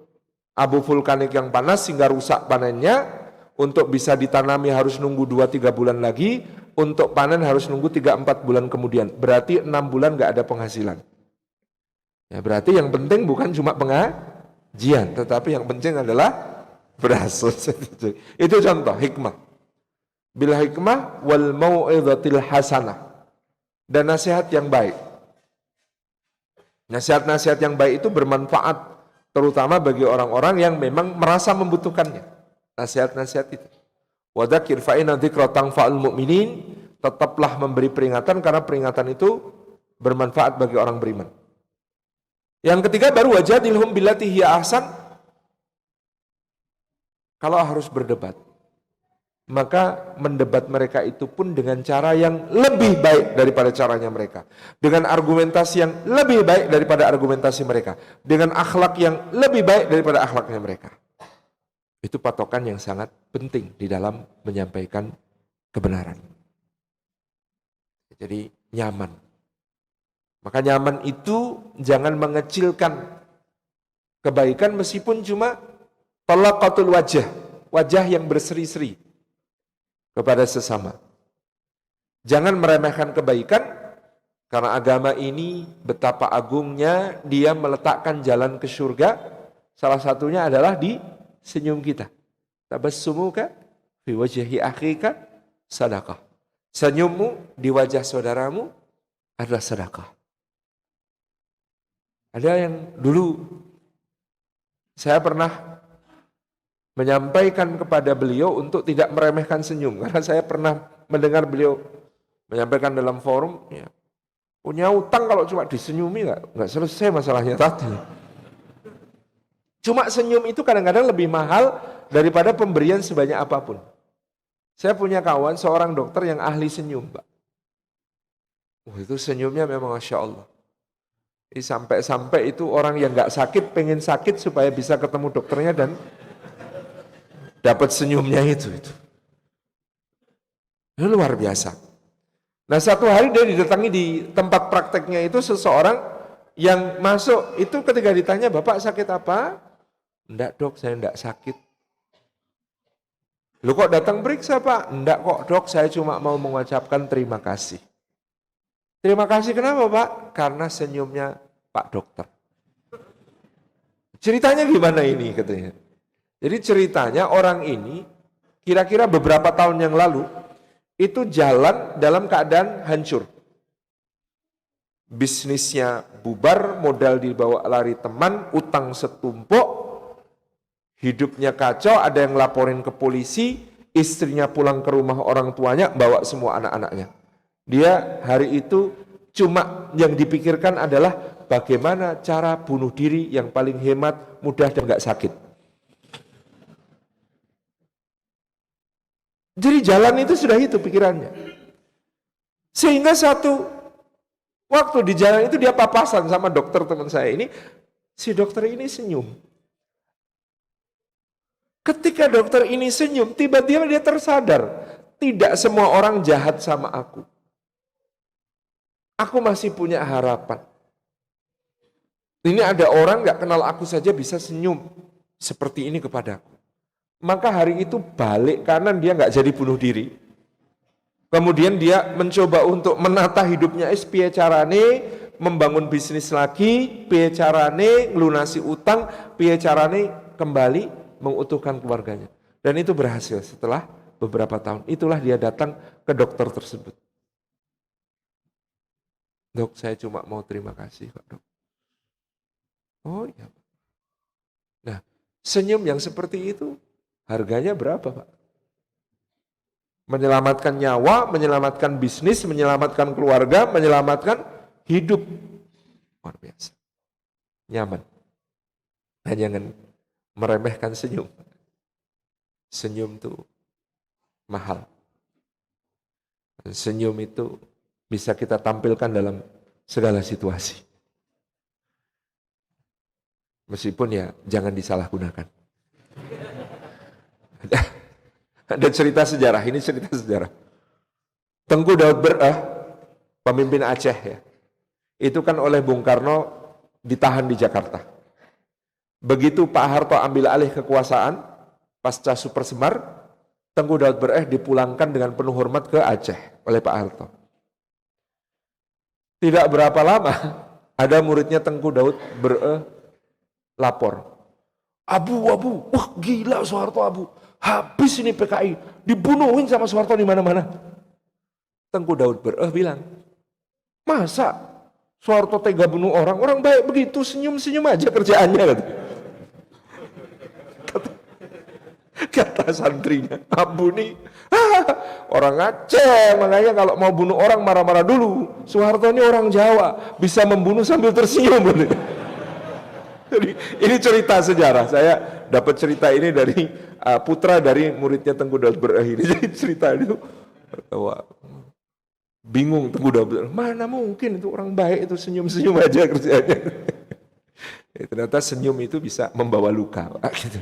abu vulkanik yang panas sehingga rusak panennya. Untuk bisa ditanami harus nunggu 2-3 bulan lagi, untuk panen harus nunggu 3-4 bulan kemudian. Berarti 6 bulan gak ada penghasilan. Ya berarti yang penting bukan cuma pengajian, tetapi yang penting adalah beras. Itu contoh hikmah. Bil hikmah wal mau'idhatil hasanah. Dan nasihat yang baik. Nasihat-nasihat yang baik itu bermanfaat terutama bagi orang-orang yang memang merasa membutuhkannya. Nasihat-nasihat itu. Wa dzakir fa inna dzikra tanfa'ul mu'minin, tetaplah memberi peringatan karena peringatan itu bermanfaat bagi orang beriman. Yang ketiga baru wajadilhum billati hiya ahsan. Kalau harus berdebat, maka mendebat mereka itu pun dengan cara yang lebih baik daripada caranya mereka, dengan argumentasi yang lebih baik daripada argumentasi mereka, dengan akhlak yang lebih baik daripada akhlaknya mereka. Itu patokan yang sangat penting di dalam menyampaikan kebenaran. Jadi nyaman. Maka nyaman itu jangan mengecilkan kebaikan meskipun cuma talaqatul wajah, wajah yang berseri-seri kepada sesama. Jangan meremehkan kebaikan, karena agama ini betapa agungnya, dia meletakkan jalan ke surga. Salah satunya adalah di senyum kita. Tabassumuka fi wajhi akhika sadaqah. Senyummu di wajah saudaramu adalah sedekah. Ada yang dulu saya pernah menyampaikan kepada beliau untuk tidak meremehkan senyum, karena saya pernah mendengar beliau menyampaikan dalam forum, ya, punya utang kalau cuma disenyumi nggak selesai masalahnya tadi. Cuma senyum itu kadang-kadang lebih mahal daripada pemberian sebanyak apapun. Saya punya kawan seorang dokter yang ahli senyum, Pak. Itu senyumnya memang Masya Allah. Sampai-sampai itu orang yang nggak sakit pengen sakit supaya bisa ketemu dokternya dan dapat senyumnya itu. Itu luar biasa. Nah, satu hari dia didatangi di tempat prakteknya itu seseorang yang masuk itu, ketika ditanya, "Bapak sakit apa?" "Enggak dok, saya enggak sakit." "Lu kok datang periksa Pak?" "Enggak kok dok, saya cuma mau mengucapkan terima kasih." "Terima kasih kenapa Pak?" "Karena senyumnya Pak dokter." Ceritanya gimana ini katanya? Jadi ceritanya orang ini kira-kira beberapa tahun yang lalu itu jalan dalam keadaan hancur. Bisnisnya bubar, modal dibawa lari teman, utang setumpuk, hidupnya kacau, ada yang laporin ke polisi, istrinya pulang ke rumah orang tuanya, bawa semua anak-anaknya. Dia hari itu cuma yang dipikirkan adalah bagaimana cara bunuh diri yang paling hemat, mudah dan gak sakit. Jadi jalan itu sudah itu pikirannya. Sehingga satu waktu di jalan itu dia papasan sama dokter teman saya ini. Si dokter ini senyum. Ketika dokter ini senyum, tiba-tiba dia tersadar. Tidak semua orang jahat sama aku. Aku masih punya harapan. Ini ada orang gak kenal aku saja bisa senyum seperti ini kepadaku. Maka hari itu balik kanan, dia nggak jadi bunuh diri. Kemudian dia mencoba untuk menata hidupnya, piye carane membangun bisnis lagi, piye carane ngelunasi utang, piye carane kembali mengutuhkan keluarganya. Dan itu berhasil setelah beberapa tahun. Itulah dia datang ke dokter tersebut. "Dok, saya cuma mau terima kasih Pak Dok." "Oh iya Pak." Nah, senyum yang seperti itu harganya berapa Pak? Menyelamatkan nyawa, menyelamatkan bisnis, menyelamatkan keluarga, menyelamatkan hidup. Luar biasa. Nyaman. Nah, jangan meremehkan senyum. Senyum itu mahal. Senyum itu bisa kita tampilkan dalam segala situasi. Meskipun ya jangan disalahgunakan. Ada cerita sejarah, ini cerita sejarah. Tengku Daud Bereh, pemimpin Aceh ya. Itu kan oleh Bung Karno ditahan di Jakarta. Begitu Pak Harto ambil alih kekuasaan, pasca Super Semar, Tengku Daud Bereh dipulangkan dengan penuh hormat ke Aceh oleh Pak Harto. Tidak berapa lama, ada muridnya Tengku Daud Bereh lapor. Abu, wah gila Soeharto Abu. Habis ini PKI, dibunuhin sama Soeharto di mana-mana. Tengku Daud Bereh bilang, "Masa Soeharto tega bunuh orang? Orang baik begitu, senyum-senyum aja kerjaannya." Kata santrinya, Abu nih, orang Aceh, makanya kalau mau bunuh orang marah-marah dulu. Soeharto ini orang Jawa, bisa membunuh sambil tersenyum. Jadi ini cerita sejarah. Saya dapat cerita ini dari putra dari muridnya Tengku Dalber ini. Jadi cerita itu bingung Tengku Dalber, mana mungkin itu orang baik itu senyum-senyum aja kerjanya. Ternyata senyum itu bisa membawa luka, Pak, gitu.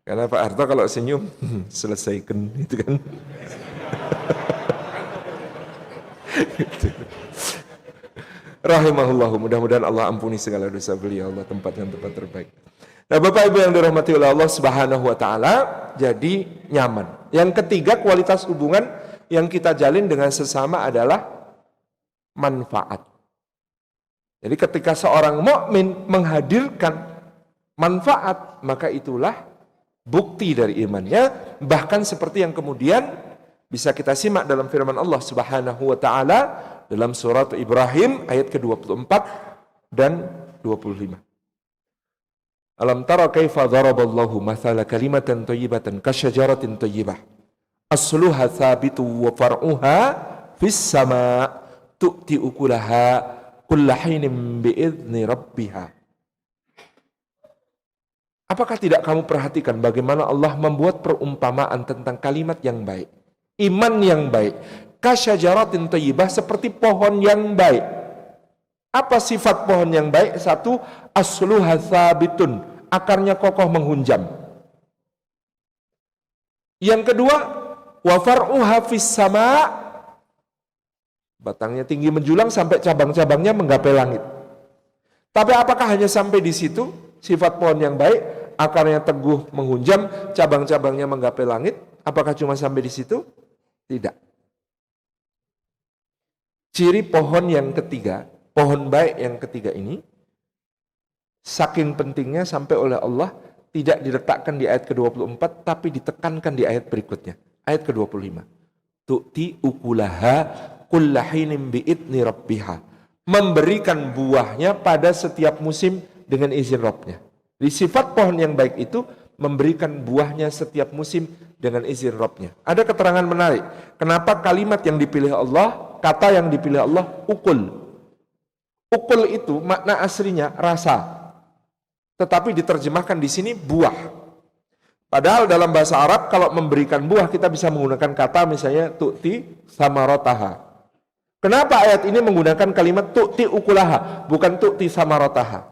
Karena Pak Harto kalau senyum selesaikan itu kan. Rahimahullah, mudah-mudahan Allah ampuni segala dosa beliau, Allah tempatkan tempat terbaik. Nah, Bapak Ibu yang dirahmati oleh Allah Subhanahu wa taala, jadi nyaman. Yang ketiga, kualitas hubungan yang kita jalin dengan sesama adalah manfaat. Jadi ketika seorang mukmin menghadirkan manfaat, maka itulah bukti dari imannya. Bahkan seperti yang kemudian bisa kita simak dalam firman Allah Subhanahu wa taala dalam surat Ibrahim ayat ke-24 dan 25. Alam tara kaifa daraballahu mathala kalimatan thayyibatan kasyajaratin thayyibah asluha thabitu wa far'uha fis sama' tu'ti ukulaha kulla hinin bi'izni rabbiha. Apakah tidak kamu perhatikan bagaimana Allah membuat perumpamaan tentang kalimat yang baik, iman yang baik, kasyajaratin thayyibah, seperti pohon yang baik. Apa sifat pohon yang baik? Satu, asluha tsabitun, akarnya kokoh menghunjam. Yang kedua, wa far'uha fis sama', batangnya tinggi menjulang sampai cabang-cabangnya menggapai langit. Tapi apakah hanya sampai di situ sifat pohon yang baik, akarnya teguh menghunjam, cabang-cabangnya menggapai langit? Apakah cuma sampai di situ? Tidak. Ciri pohon yang ketiga, pohon baik yang ketiga ini, saking pentingnya sampai oleh Allah tidak diletakkan di ayat ke-24, tapi ditekankan di ayat berikutnya, ayat ke-25. Tu'ti ukulaha kullahinin bi'idni rabbiha, memberikan buahnya pada setiap musim dengan izin Rabbnya. Di sifat pohon yang baik itu memberikan buahnya setiap musim dengan izin Rabbnya. Ada keterangan menarik. Kenapa kalimat yang dipilih Allah, kata yang dipilih Allah, ukul. Ukul itu makna aslinya rasa, tetapi diterjemahkan di sini buah. Padahal dalam bahasa Arab kalau memberikan buah kita bisa menggunakan kata misalnya tu'ti samarataha. Kenapa ayat ini menggunakan kalimat tu'ti ukulaha, bukan tu'ti samarataha?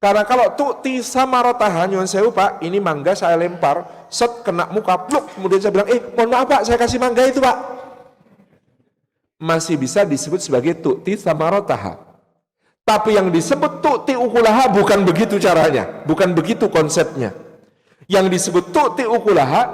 Karena kalau tu'ti samarataha, nyuwun sewu Pak, ini mangga saya lempar, set kena muka, pluk, kemudian saya bilang, mohon maaf Pak, saya kasih mangga itu Pak. Masih bisa disebut sebagai tu'ti samarataha. Tapi yang disebut tu'ti ukulaha bukan begitu caranya, bukan begitu konsepnya. Yang disebut tu'ti ukulaha,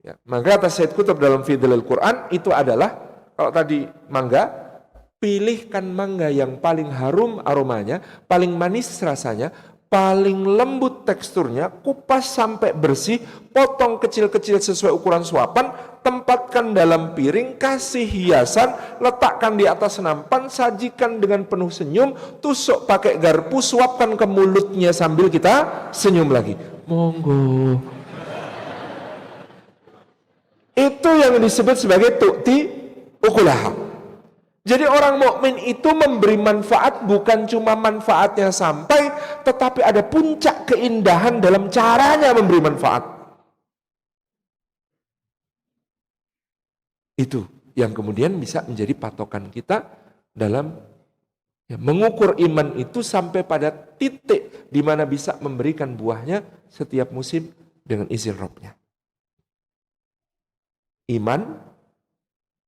ya, maka kata Sayyid Qutb dalam Fidlul Quran, itu adalah, kalau tadi mangga, pilihkan mangga yang paling harum aromanya, paling manis rasanya, paling lembut teksturnya, kupas sampai bersih, potong kecil-kecil sesuai ukuran suapan, tempatkan dalam piring, kasih hiasan, letakkan di atas nampan, sajikan dengan penuh senyum, tusuk pakai garpu, suapkan ke mulutnya sambil kita senyum lagi. Monggo. Itu yang disebut sebagai tu'ti ukulaha. Jadi orang mukmin itu memberi manfaat, bukan cuma manfaatnya sampai, tetapi ada puncak keindahan dalam caranya memberi manfaat. Itu yang kemudian bisa menjadi patokan kita dalam mengukur iman itu sampai pada titik di mana bisa memberikan buahnya setiap musim dengan izin Rabbnya. Iman,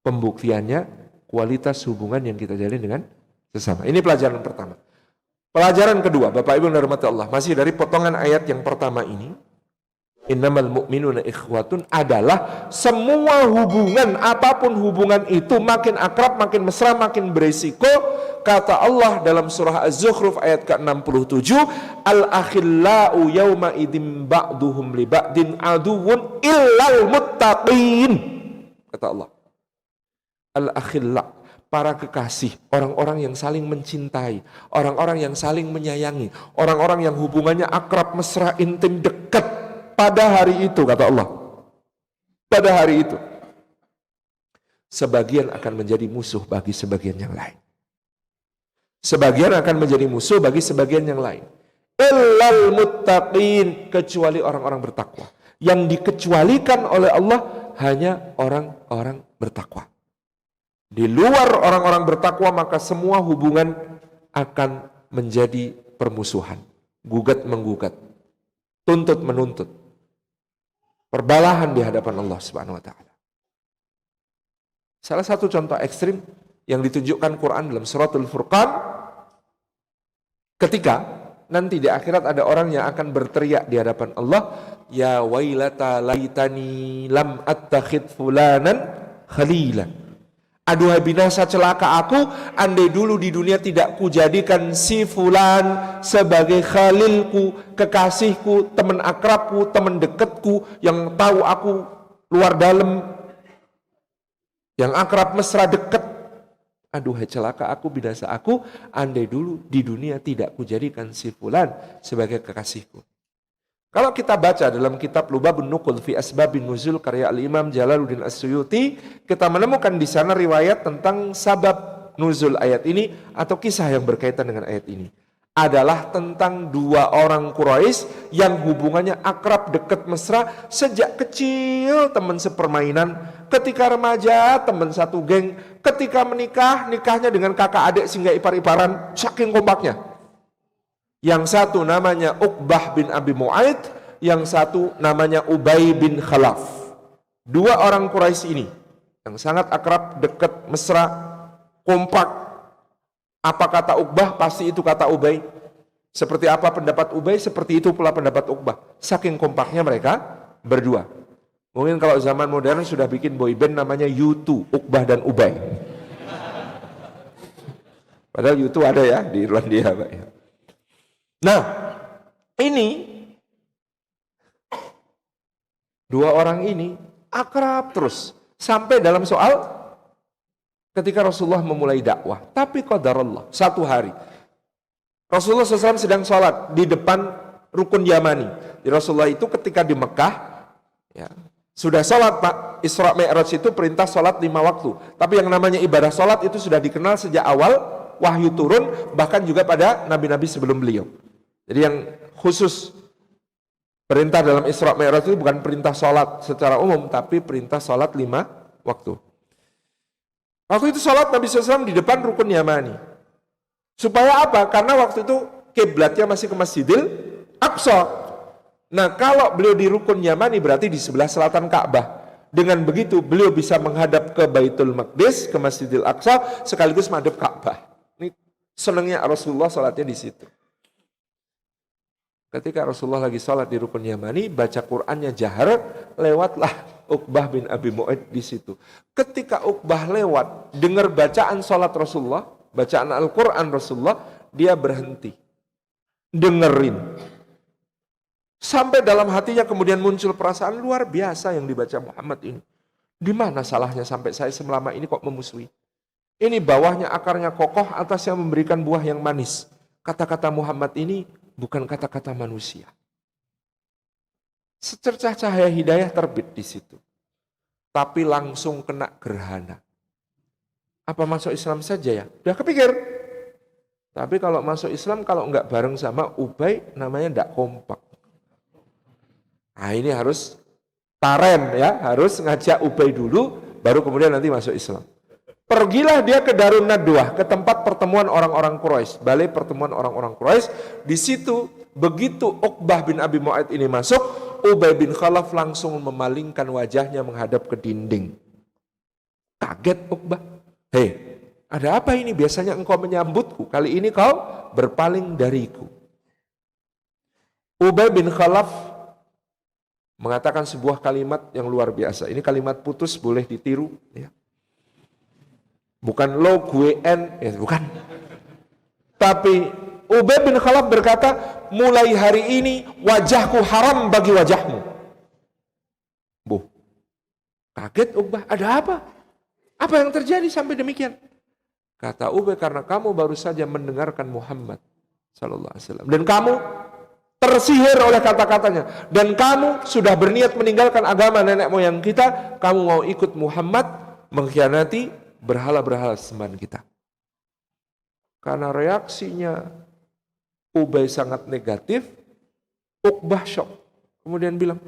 pembuktiannya kualitas hubungan yang kita jalin dengan sesama. Ini pelajaran pertama. Pelajaran kedua, Bapak Ibu yang dirahmati Allah, masih dari potongan ayat yang pertama ini, innamal mu'minuna ikhwatun, adalah semua hubungan, apapun hubungan itu, makin akrab, makin mesra, makin beresiko. Kata Allah dalam surah Az-Zukhruf ayat ke-67, al-akhillau yawma idim ba'duhum li ba'din aduwwun illal muttaqin. Kata Allah, al-akhilla, para kekasih, orang-orang yang saling mencintai, orang-orang yang saling menyayangi, orang-orang yang hubungannya akrab, mesra, intim, dekat pada hari itu, kata Allah. Pada hari itu, sebagian akan menjadi musuh bagi sebagian yang lain. Sebagian akan menjadi musuh bagi sebagian yang lain. illal muttaqin, kecuali orang-orang bertakwa. Yang dikecualikan oleh Allah hanya orang-orang bertakwa. Di luar orang-orang bertakwa maka semua hubungan akan menjadi permusuhan, gugat menggugat, tuntut menuntut, perbalahan di hadapan Allah Subhanahu wa taala. Salah satu contoh ekstrim yang ditunjukkan Quran dalam suratul Furqan, ketika nanti di akhirat ada orang yang akan berteriak di hadapan Allah, ya wailata laitani lam attakhid fulanan khalila. Aduhai binasa celaka aku, andai dulu di dunia tidak kujadikan si fulan sebagai khalilku, kekasihku, teman akrabku, teman dekatku, yang tahu aku luar dalam, yang akrab mesra dekat. Aduhai celaka aku, binasa aku, andai dulu di dunia tidak kujadikan si fulan sebagai kekasihku. Kalau kita baca dalam kitab Lubabun Nuqul fi Asbabin Nuzul karya Al-Imam Jalaluddin As-Suyuti, kita menemukan di sana riwayat tentang sabab nuzul ayat ini atau kisah yang berkaitan dengan ayat ini. Adalah tentang dua orang Quraisy yang hubungannya akrab, dekat, mesra sejak kecil, teman sepermainan. Ketika remaja teman satu geng, ketika menikah, nikahnya dengan kakak adik sehingga ipar-iparan, saking kompaknya. Yang satu namanya Uqbah bin Abi Mu'aid, yang satu namanya Ubay bin Khalaf. Dua orang Quraisy ini yang sangat akrab, dekat, mesra, kompak. Apa kata Uqbah, pasti itu kata Ubay. Seperti apa pendapat Ubay, seperti itu pula pendapat Uqbah. Saking kompaknya mereka berdua. Mungkin kalau zaman modern sudah bikin boyband namanya U2, Uqbah dan Ubay. Padahal U2 ada ya di Irlandia, Pak. Nah, ini dua orang ini akrab terus sampai dalam soal ketika Rasulullah memulai dakwah. Tapi qadarullah, satu hari Rasulullah SAW sedang sholat di depan rukun Yamani. Rasulullah itu ketika di Mekah, ya, sudah sholat Pak. Isra Mi'raj itu perintah sholat 5 waktu. Tapi yang namanya ibadah sholat itu sudah dikenal sejak awal wahyu turun, bahkan juga pada nabi-nabi sebelum beliau. Jadi yang khusus perintah dalam Isra Mi'raj itu bukan perintah sholat secara umum, tapi perintah sholat 5 waktu. Waktu itu sholat Nabi SAW di depan rukun Yamani. Supaya apa? Karena waktu itu kiblatnya masih ke Masjidil Aqsa. Nah, kalau beliau di rukun Yamani berarti di sebelah selatan Ka'bah. Dengan begitu beliau bisa menghadap ke Baitul Maqdis, ke Masjidil Aqsa, sekaligus menghadap Ka'bah. Ini senangnya Rasulullah sholatnya di situ. Ketika Rasulullah lagi sholat di rukun Yamani, baca Qur'annya jahar, lewatlah Uqbah bin Abi Mu'aid di situ. Ketika Uqbah lewat, dengar bacaan sholat Rasulullah, bacaan Al-Quran Rasulullah, dia berhenti, dengerin. Sampai dalam hatinya kemudian muncul perasaan luar biasa yang dibaca Muhammad ini. Di mana salahnya sampai saya selama ini kok memusuhi? Ini bawahnya akarnya kokoh, atasnya memberikan buah yang manis. Kata-kata Muhammad ini bukan kata-kata manusia. Secercah cahaya hidayah terbit di situ. Tapi langsung kena gerhana. Apa masuk Islam saja ya? Udah kepikir. Tapi kalau masuk Islam, kalau enggak bareng sama Ubay, namanya enggak kompak. Nah ini harus taren ya, harus ngajak Ubay dulu, baru kemudian nanti masuk Islam. Pergilah dia ke Darun Nadwah, ke tempat pertemuan orang-orang Quraisy, balai pertemuan orang-orang Quraisy. Di situ begitu Uqbah bin Abi Mu'aid ini masuk, Ubay bin Khalaf langsung memalingkan wajahnya menghadap ke dinding. Kaget Uqbah. Hei, ada apa ini? Biasanya engkau menyambutku, kali ini kau berpaling dariku. Ubay bin Khalaf mengatakan sebuah kalimat yang luar biasa. Ini kalimat putus, boleh ditiru. Ya. Bukan lo, gue, en, ya, bukan. Tapi Ubay bin Khalaf berkata, mulai hari ini wajahku haram bagi wajahmu. Kaget Uqbah, ada apa? Apa yang terjadi sampai demikian? Kata Ubay, karena kamu baru saja mendengarkan Muhammad sallallahu alaihi wasallam dan kamu tersihir oleh kata-katanya, dan kamu sudah berniat meninggalkan agama nenek moyang kita, kamu mau ikut Muhammad, mengkhianati berhala-berhala sembahan kita. Karena reaksinya Ubay sangat negatif, Uqbah shock. Kemudian bilang,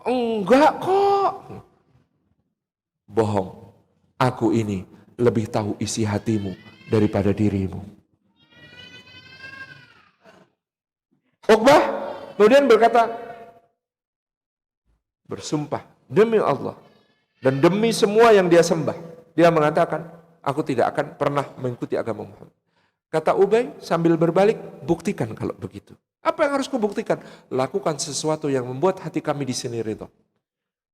enggak kok. Bohong, aku ini lebih tahu isi hatimu daripada dirimu. Uqbah kemudian berkata, bersumpah demi Allah dan demi semua yang dia sembah, dia mengatakan, aku tidak akan pernah mengikuti agama Muhammad. Kata Ubay sambil berbalik, buktikan kalau begitu. Apa yang harus kubuktikan? Lakukan sesuatu yang membuat hati kami di sini ridho.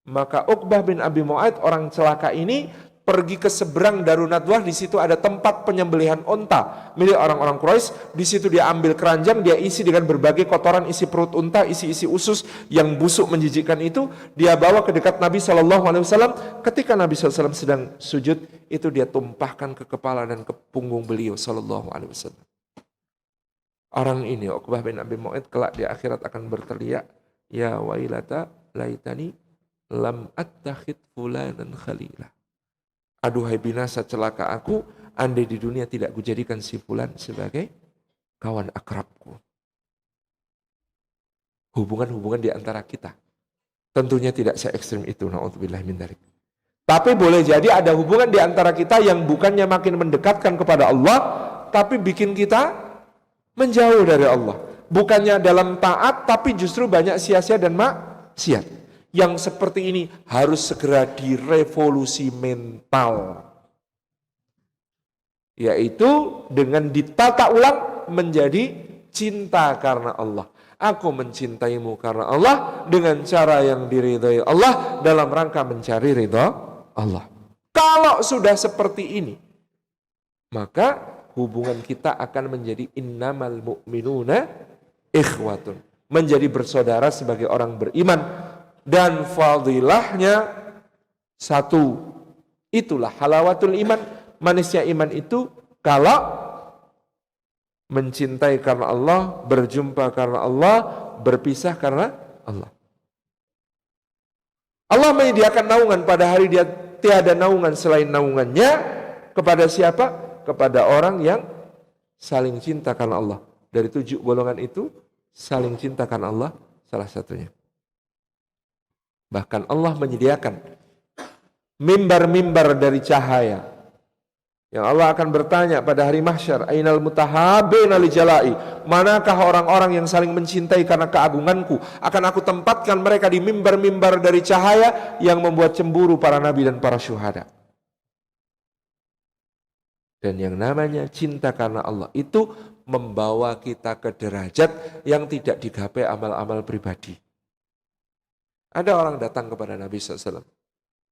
Maka Uqbah bin Abi Mu'aid, orang celaka ini, pergi ke seberang Darun Nadwah. Di situ ada tempat penyembelihan onta milik orang-orang Quraisy. Di situ dia ambil keranjang, dia isi dengan berbagai kotoran, isi perut unta, isi usus yang busuk menjijikkan itu. Dia bawa ke dekat Nabi SAW. Ketika Nabi SAW sedang sujud, itu dia tumpahkan ke kepala dan ke punggung beliau SAW. Orang ini, Uqbah bin Abi Mu'aid, kelak di akhirat akan berteriak, ya wailata laitani lam attakhid fulanan khalila. Aduhai binasa celaka aku, andai di dunia tidak kujadikan si fulan sebagai kawan akrabku. Hubungan-hubungan di antara kita tentunya tidak se-ekstrim itu, na'udzubillah min dzalik. Tapi boleh jadi ada hubungan di antara kita yang bukannya makin mendekatkan kepada Allah, tapi bikin kita menjauh dari Allah. Bukannya dalam taat, tapi justru banyak sia-sia dan maksiat. Yang seperti ini harus segera direvolusi mental. Yaitu dengan ditata ulang menjadi cinta karena Allah. Aku mencintaimu karena Allah dengan cara yang diridhai Allah dalam rangka mencari ridha Allah. Kalau sudah seperti ini, maka hubungan kita akan menjadi innamal mu'minuna ikhwatun. Menjadi bersaudara sebagai orang beriman. Dan fadilahnya satu. Itulah halawatul iman. Manisnya iman itu kalau mencintai karena Allah, berjumpa karena Allah, berpisah karena Allah. Allah menyediakan naungan pada hari dia tiada naungan selain naungannya. Kepada siapa? Kepada orang yang saling cinta karena Allah. Dari 7 golongan itu, saling cinta karena Allah salah satunya. Bahkan Allah menyediakan mimbar-mimbar dari cahaya. Yang Allah akan bertanya pada hari mahsyar, ainal mutahabina li jalai? Manakah orang-orang yang saling mencintai karena keagunganku? Akan aku tempatkan mereka di mimbar-mimbar dari cahaya yang membuat cemburu para nabi dan para syuhada. Dan yang namanya cinta karena Allah itu membawa kita ke derajat yang tidak digapai amal-amal pribadi. Ada orang datang kepada Nabi SAW.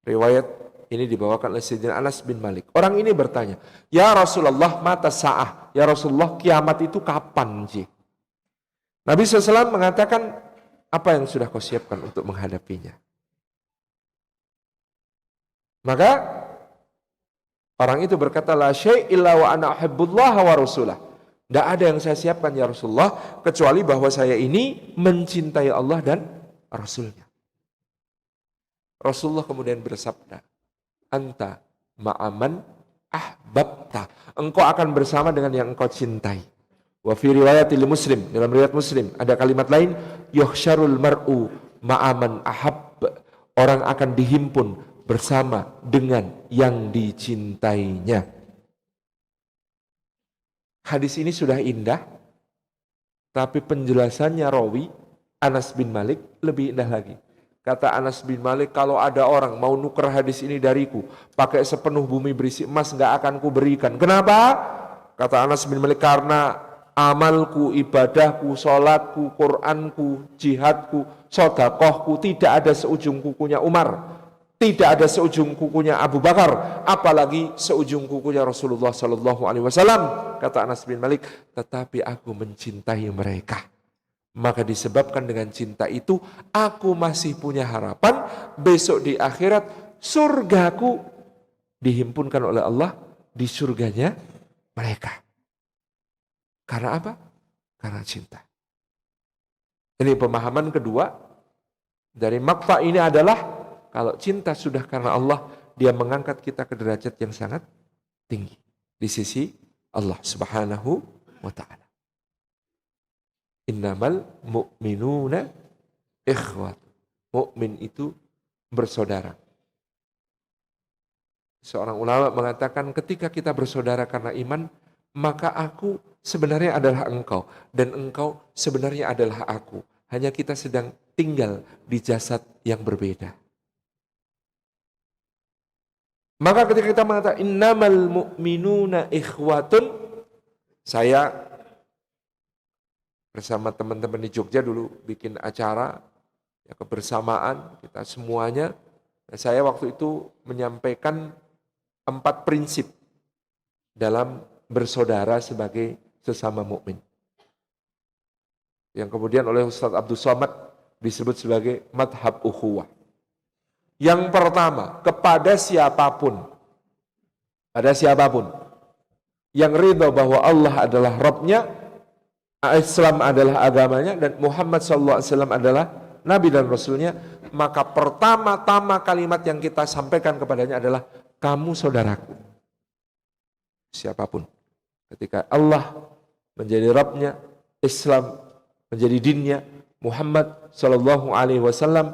Riwayat ini dibawakan oleh Sayyidina Anas bin Malik. Orang ini bertanya, ya Rasulullah, mata sa'ah. Ya Rasulullah, kiamat itu kapan sih? Nabi SAW mengatakan, apa yang sudah kau siapkan untuk menghadapinya? Maka orang itu berkata, la syai' illa wa ana uhibbullaha wa rasulah. Tidak ada yang saya siapkan ya Rasulullah, kecuali bahwa saya ini mencintai Allah dan Rasulnya. Rasulullah kemudian bersabda, anta ma'aman ahbabta. Engkau akan bersama dengan yang engkau cintai. Wa fi riwayatil Muslim, dalam riwayat Muslim ada kalimat lain, yuhsyarul mar'u ma'aman ahab. Orang akan dihimpun bersama dengan yang dicintainya. Hadis ini sudah indah, tapi penjelasannya rawi Anas bin Malik lebih indah lagi. Kata Anas bin Malik, kalau ada orang mau nuker hadis ini dariku, pakai sepenuh bumi berisi emas, gak akan ku berikan. Kenapa? Kata Anas bin Malik, karena amalku, ibadahku, sholatku, Qur'anku, jihadku, sodakohku, tidak ada seujung kukunya Umar. Tidak ada seujung kukunya Abu Bakar, apalagi seujung kukunya Rasulullah SAW. Kata Anas bin Malik, tetapi aku mencintai mereka. Maka disebabkan dengan cinta itu, aku masih punya harapan besok di akhirat surgaku dihimpunkan oleh Allah di surganya mereka. Karena apa? Karena cinta. Ini pemahaman kedua dari makta ini adalah kalau cinta sudah karena Allah, dia mengangkat kita ke derajat yang sangat tinggi di sisi Allah Subhanahu wa ta'ala. Innamal mu'minuna ikhwat. Mukmin itu bersaudara. Seorang ulama mengatakan ketika kita bersaudara karena iman, maka aku sebenarnya adalah engkau dan engkau sebenarnya adalah aku. Hanya kita sedang tinggal di jasad yang berbeda. Maka ketika kita mengatakan innamal mu'minuna ikhwatun, saya bersama teman-teman di Jogja dulu bikin acara ya, kebersamaan kita semuanya. Nah, saya waktu itu menyampaikan 4 prinsip dalam bersaudara sebagai sesama mukmin. Yang kemudian oleh Ustaz Abdul Somad disebut sebagai madhab ukhuwah. Yang pertama, kepada siapapun yang ridho bahwa Allah adalah Rabbnya, Islam adalah agamanya, dan Muhammad SAW adalah Nabi dan Rasulnya, maka pertama-tama kalimat yang kita sampaikan kepadanya adalah kamu saudaraku. Siapapun. Ketika Allah menjadi Rabbnya, Islam menjadi dinnya, Muhammad SAW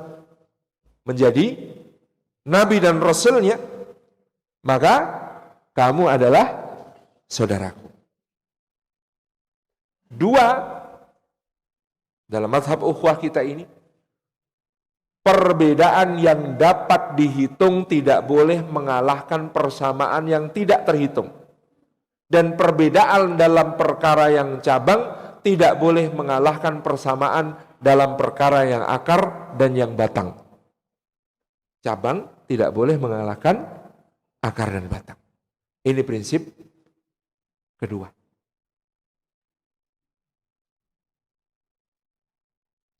menjadi Nabi dan Rasulnya, maka kamu adalah saudaraku. 2, dalam mazhab ukhuwah kita ini, perbedaan yang dapat dihitung tidak boleh mengalahkan persamaan yang tidak terhitung. Dan perbedaan dalam perkara yang cabang tidak boleh mengalahkan persamaan dalam perkara yang akar dan yang batang. Cabang tidak boleh mengalahkan akar dan batang. Ini prinsip kedua.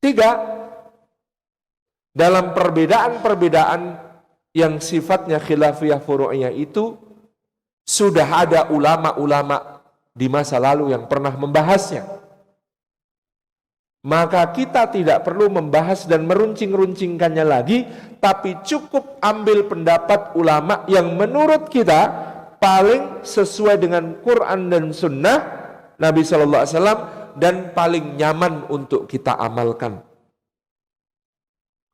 3, dalam perbedaan-perbedaan yang sifatnya khilafiyah furu'iyah itu sudah ada ulama-ulama di masa lalu yang pernah membahasnya. Maka kita tidak perlu membahas dan meruncing-runcingkannya lagi, tapi cukup ambil pendapat ulama yang menurut kita paling sesuai dengan Quran dan Sunnah Nabi SAW dan paling nyaman untuk kita amalkan.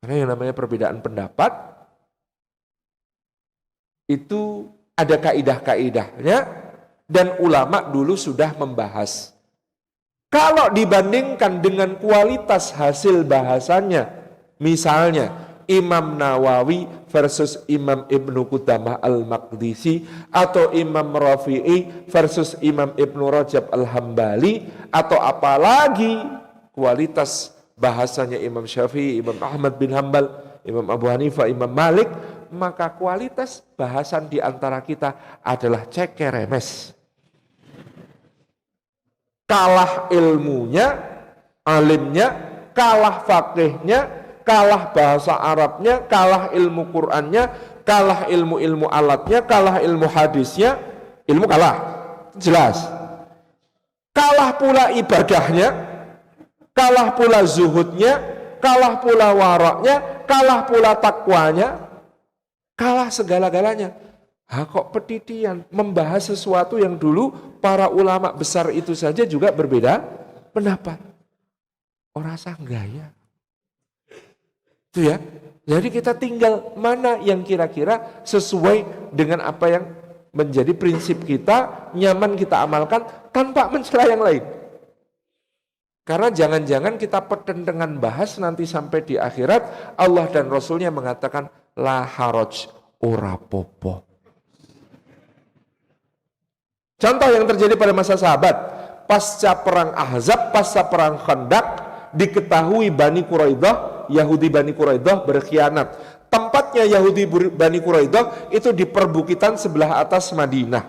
Karena yang namanya perbedaan pendapat itu ada kaidah-kaidahnya dan ulama dulu sudah membahas. Kalau dibandingkan dengan kualitas hasil bahasannya, misalnya Imam Nawawi versus Imam Ibnu Qudamah Al-Maqdisi, atau Imam Rafi'i versus Imam Ibnu Rajab Al-Hambali, atau apalagi kualitas bahasanya Imam Syafi'i, Imam Ahmad bin Hanbal, Imam Abu Hanifah, Imam Malik, maka kualitas bahasan di antara kita adalah cekeremes. Kalah ilmunya, alimnya, kalah fakihnya, kalah bahasa Arabnya, kalah ilmu Qur'annya, kalah ilmu-ilmu alatnya, kalah ilmu hadisnya, ilmu kalah, jelas. Kalah pula ibadahnya, kalah pula zuhudnya, kalah pula waraknya, kalah pula takwanya, kalah segala-galanya. Kok petitian membahas sesuatu yang dulu para ulama besar itu saja juga berbeda pendapat. Orang sanggaya. Itu ya. Jadi kita tinggal mana yang kira-kira sesuai dengan apa yang menjadi prinsip kita, nyaman kita amalkan tanpa mencela yang lain. Karena jangan-jangan kita pertentangan bahas nanti sampai di akhirat Allah dan Rasulnya mengatakan la haraj, ora popo. Contoh yang terjadi pada masa sahabat, pasca perang Ahzab, pasca perang Khandaq, diketahui Bani Quraidah, Yahudi Bani Quraidah berkhianat. Tempatnya Yahudi Bani Quraidah itu di perbukitan sebelah atas Madinah.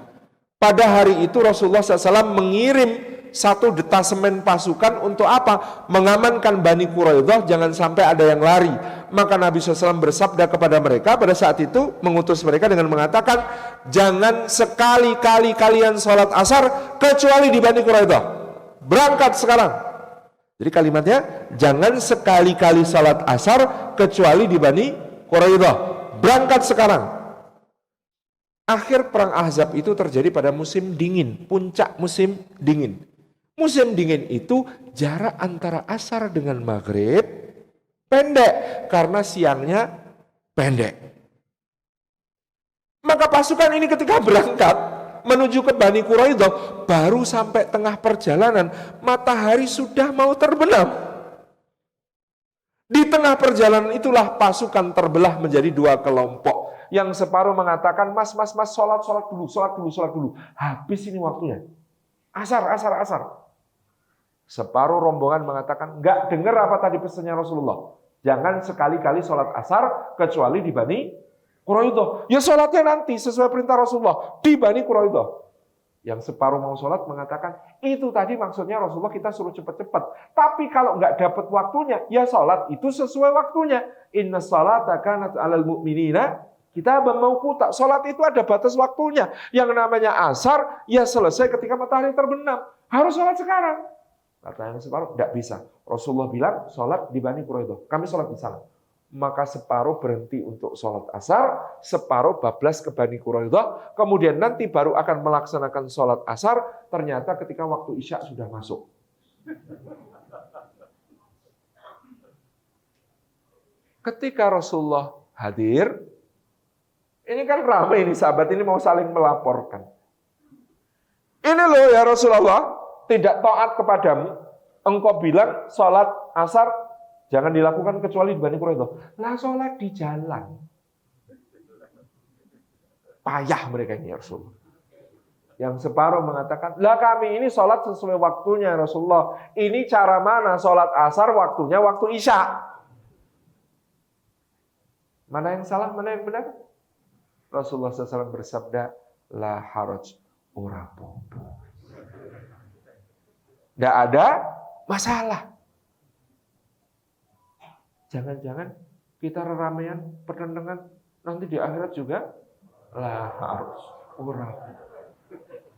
Pada hari itu Rasulullah SAW mengirim satu detasemen pasukan untuk apa? Mengamankan Bani Quraidah jangan sampai ada yang lari. Maka Nabi SAW bersabda kepada mereka pada saat itu, mengutus mereka dengan mengatakan, jangan sekali-kali kalian sholat asar kecuali di Bani Quraidah. Berangkat sekarang. Jadi kalimatnya, jangan sekali-kali sholat asar kecuali di Bani Quraidah. Berangkat sekarang. Akhir perang Ahzab itu terjadi pada musim dingin, puncak musim dingin. Musim dingin itu jarak antara asar dengan maghrib pendek karena siangnya pendek. Maka pasukan ini ketika berangkat menuju ke Bani Quraidah, baru sampai tengah perjalanan matahari sudah mau terbenam. Di tengah perjalanan itulah pasukan terbelah menjadi dua kelompok. Yang separuh mengatakan, mas, sholat dulu. Habis ini waktunya. Asar. Separuh rombongan mengatakan, nggak dengar apa tadi pesannya Rasulullah. Jangan sekali-kali sholat asar, kecuali di Bani Quraidah. Ya sholatnya nanti, sesuai perintah Rasulullah, di Bani Quraidah. Yang separuh mau sholat mengatakan, itu tadi maksudnya Rasulullah kita suruh cepat-cepat. Tapi kalau nggak dapat waktunya, ya sholat itu sesuai waktunya. Inna sholata kanat alal mu'minina kitaban mauquta. Sholat itu ada batas waktunya. Yang namanya asar, ya selesai ketika matahari terbenam. Harus sholat sekarang. Kata yang separuh, nggak bisa. Rasulullah bilang, sholat di Bani Quraidah. Kami sholat di sana. Maka separuh berhenti untuk sholat asar, separuh bablas ke Bani Quraidah, kemudian nanti baru akan melaksanakan sholat asar, ternyata ketika waktu Isya sudah masuk. Ketika Rasulullah hadir, ini kan ramai ini sahabat ini mau saling melaporkan. Ini loh ya Rasulullah, tidak taat kepadamu, engkau bilang sholat asar, jangan dilakukan kecuali di Bani Quraidah. Lah sholat di jalan. Payah mereka ini ya Rasulullah. Yang separuh mengatakan, lah kami ini sholat sesuai waktunya Rasulullah. Ini cara mana sholat asar waktunya waktu Isya. Mana yang salah, mana yang benar? Rasulullah SAW bersabda, la haraj ora popo. Tidak ada masalah. Jangan-jangan kita ramean pertentangan nanti di akhirat juga lah harus urap.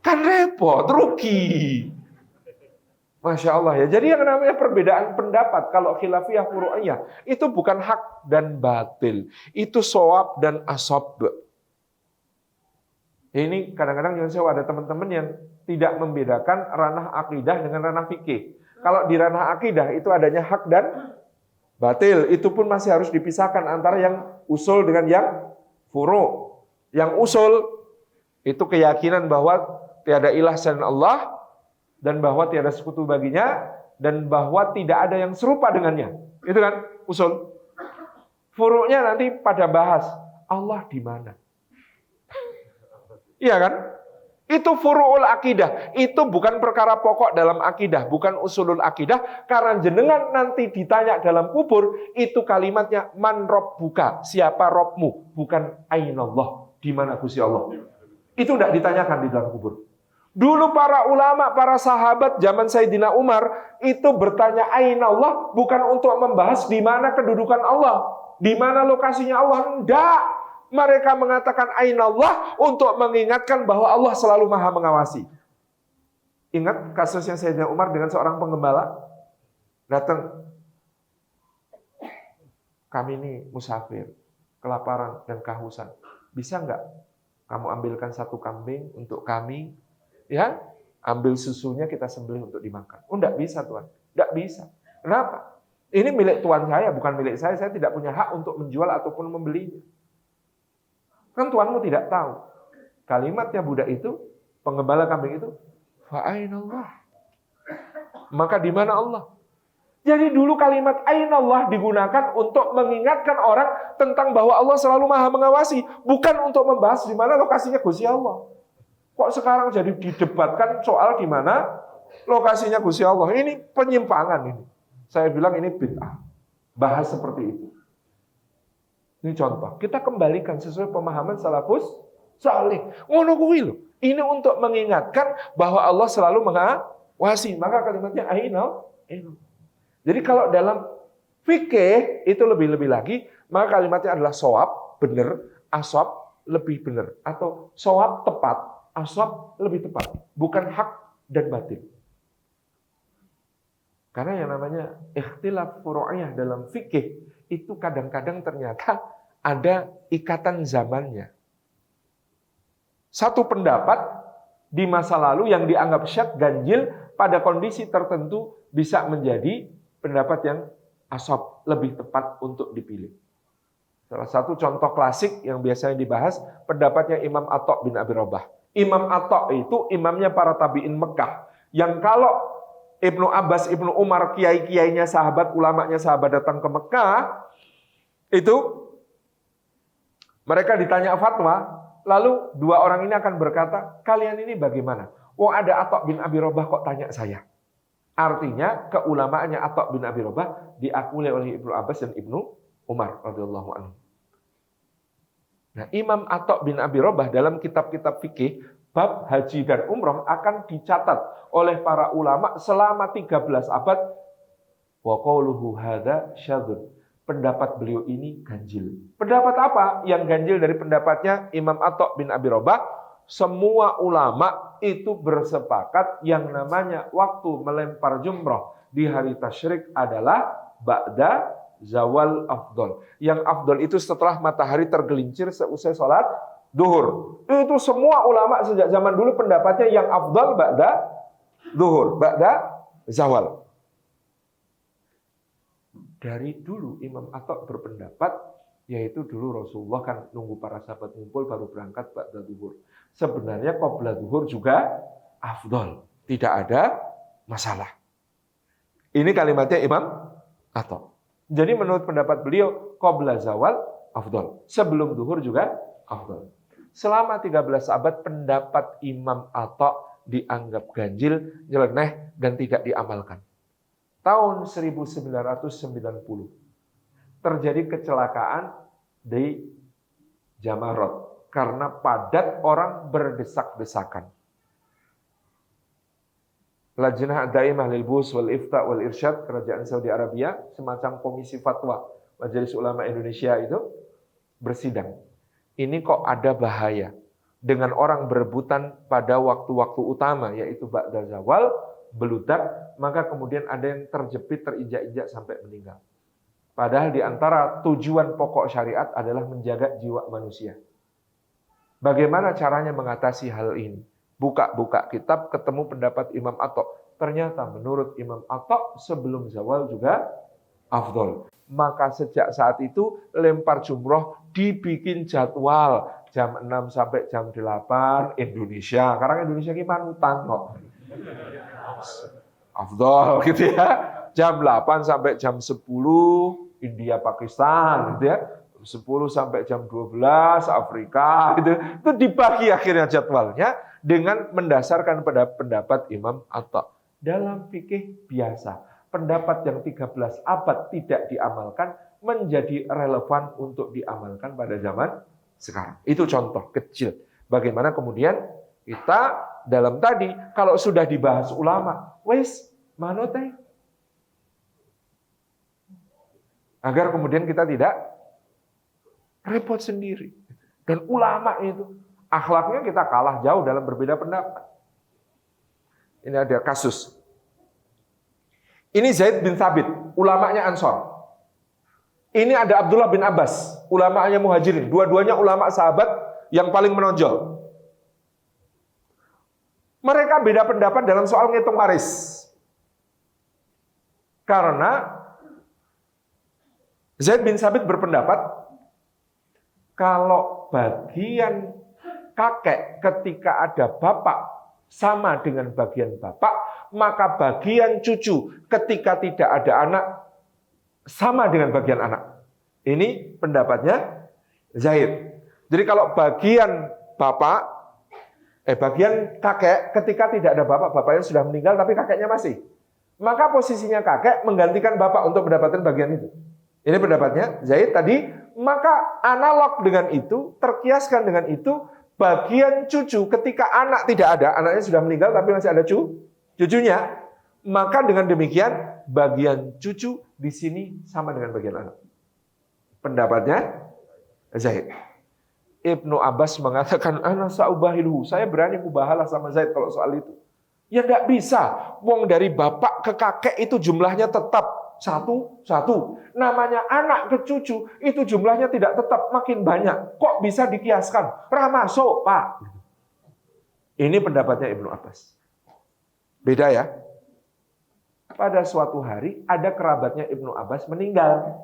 Kan repot, rugi. Masya Allah ya. Jadi yang namanya perbedaan pendapat kalau khilafiyah furu'iyah itu bukan hak dan batil, itu shawab dan ashab. Ini kadang-kadang yang saya ada teman-teman yang tidak membedakan ranah akidah dengan ranah fikih. Kalau di ranah akidah itu adanya hak dan batil, itu pun masih harus dipisahkan antara yang usul dengan yang furu'. Yang usul itu keyakinan bahwa tiada ilah selain Allah dan bahwa tiada sekutu baginya dan bahwa tidak ada yang serupa dengannya. Itu kan usul. Furu'nya nanti pada bahas Allah di mana. Iya kan? Itu furu'ul akidah. Itu bukan perkara pokok dalam akidah, bukan usulul akidah. Karena jenengan nanti ditanya dalam kubur, itu kalimatnya man robbuka, siapa robmu, bukan ainallah, di mana Gusti Allah. Itu tidak ditanyakan di dalam kubur. Dulu para ulama, para sahabat zaman Sayyidina Umar itu bertanya ainallah bukan untuk membahas di mana kedudukan Allah, di mana lokasinya Allah, enggak. Mereka mengatakan ainallah untuk mengingatkan bahwa Allah selalu maha mengawasi. Ingat kasusnya Sayyidina Umar dengan seorang penggembala? Datang, kami ini musafir, kelaparan dan kehausan. Bisa enggak kamu ambilkan satu kambing untuk kami? Ya, ambil susunya kita sembelih untuk dimakan. Oh, enggak bisa Tuhan. Enggak bisa. Kenapa? Ini milik Tuhan saya, bukan milik saya. Saya tidak punya hak untuk menjual ataupun membelinya. Kan tuanmu tidak tahu. Kalimatnya budak itu, penggembala kambing itu, fa'ainallah. Maka di mana Allah? Jadi dulu kalimat ainallah digunakan untuk mengingatkan orang tentang bahwa Allah selalu maha mengawasi. Bukan untuk membahas di mana lokasinya Gusti Allah. Kok sekarang jadi didebatkan soal di mana lokasinya Gusti Allah. Ini penyimpangan ini. Saya bilang ini bid'ah. Bahas seperti itu. Ini contoh, kita kembalikan sesuai pemahaman salafus saleh. Ngono kuwi lho. Ini untuk mengingatkan bahwa Allah selalu mengawasi. Maka kalimatnya ainal. Jadi kalau dalam fikih itu lebih-lebih lagi, maka kalimatnya adalah shawab, benar, ashab, lebih benar. Atau shawab tepat, ashab lebih tepat. Bukan hak dan batil. Karena yang namanya ikhtilaf furu'iyah dalam fikih itu kadang-kadang ternyata ada ikatan zamannya. Satu pendapat di masa lalu yang dianggap syadz ganjil pada kondisi tertentu bisa menjadi pendapat yang ashab, lebih tepat untuk dipilih. Salah satu contoh klasik yang biasanya dibahas, pendapatnya Imam Atha bin Abi Rabah. Imam Atha itu imamnya para tabi'in Mekah. Yang kalau Ibnu Abbas, Ibnu Umar, kiai-kiainya sahabat, ulamanya sahabat datang ke Mekah, itu mereka ditanya fatwa, lalu dua orang ini akan berkata, kalian ini bagaimana? Oh, ada Atha bin Abi Rabah kok tanya saya. Artinya keulamaannya Atha bin Abi Rabah diakui oleh Ibnu Abbas dan Ibnu Umar radhiyallahu anhu. Nah, Imam Atha bin Abi Rabah dalam kitab-kitab fikih bab haji dan umrah akan dicatat oleh para ulama selama 13 abad. Wa qauluhu hadza syadzun. Pendapat beliau ini ganjil. Pendapat apa yang ganjil dari pendapatnya Imam Atha bin Abi Rabah? Semua ulama itu bersepakat yang namanya waktu melempar jumrah di hari tasyrik adalah ba'da zawal afdol. Yang afdol itu setelah matahari tergelincir seusai sholat duhur. Itu semua ulama sejak zaman dulu pendapatnya yang afdol ba'da duhur, ba'da zawal. Dari dulu Imam Atha berpendapat, yaitu dulu Rasulullah kan nunggu para sahabat ngumpul baru berangkat ba'da duhur. Sebenarnya qabla duhur juga afdol, tidak ada masalah. Ini kalimatnya Imam Atha. Jadi menurut pendapat beliau, qabla zawal afdol. Sebelum duhur juga afdol. Selama 13 abad pendapat Imam Atha dianggap ganjil, nyeleneh, dan tidak diamalkan. Tahun 1990 terjadi kecelakaan di Jamarot karena padat orang berdesak-desakan. Lajnah Daimah lil Buhus wal Ifta wal Irsyad Kerajaan Saudi Arabia, semacam komisi fatwa Majelis Ulama Indonesia itu bersidang. Ini kok ada bahaya dengan orang berebutan pada waktu-waktu utama, yaitu ba'da zawal, beludak, maka kemudian ada yang terjepit, terinjak-injak sampai meninggal. Padahal di antara tujuan pokok syariat adalah menjaga jiwa manusia. Bagaimana caranya mengatasi hal ini? Buka-buka kitab, ketemu pendapat Imam Atha. Ternyata menurut Imam Atha sebelum zawal juga afdol. Maka sejak saat itu lempar jumroh dibikin jadwal jam 6 sampai jam 8 Indonesia. Karena Indonesia ini panutan kok. Afdol gitu ya. Jam 8 sampai jam 10 India Pakistan gitu ya. 10 sampai jam 12 Afrika gitu. Itu dibagi akhirnya jadwalnya dengan mendasarkan pada pendapat Imam Atha. Dalam fikih biasa, pendapat yang 13 abad tidak diamalkan menjadi relevan untuk diamalkan pada zaman sekarang. Itu contoh kecil. Bagaimana kemudian kita dalam tadi kalau sudah dibahas ulama, wes manut teh. Agar kemudian kita tidak repot sendiri. Dan ulama itu akhlaknya kita kalah jauh dalam berbeda pendapat. Ini ada kasus. Ini Zaid bin Thabit, ulamanya Ansor. Ini ada Abdullah bin Abbas, ulamanya Muhajirin. Dua-duanya ulama sahabat yang paling menonjol. Mereka beda pendapat dalam soal ngitung waris. Karena Zaid bin Thabit berpendapat kalau bagian kakek ketika ada bapak sama dengan bagian bapak, maka bagian cucu ketika tidak ada anak sama dengan bagian anak. Ini pendapatnya Zaid. Jadi kalau bagian bagian kakek ketika tidak ada bapak, bapaknya sudah meninggal tapi kakeknya masih, maka posisinya kakek menggantikan bapak untuk mendapatkan bagian itu. Ini pendapatnya Zaid tadi. Maka analog dengan itu, terkiaskan dengan itu, bagian cucu ketika anak tidak ada, anaknya sudah meninggal tapi masih ada cucunya, maka dengan demikian bagian cucu di sini sama dengan bagian anak. Pendapatnya Zaid. Ibnu Abbas mengatakan, ana saubahiluhu, saya berani mubahalah sama Zaid kalau soal itu. Ya enggak bisa, wong dari bapak ke kakek itu jumlahnya tetap satu. Namanya anak ke cucu itu jumlahnya tidak tetap, makin banyak. Kok bisa dikiaskan? Ramaso, Pak. Ini pendapatnya Ibnu Abbas. Beda ya. pada suatu hari ada kerabatnya Ibnu Abbas meninggal.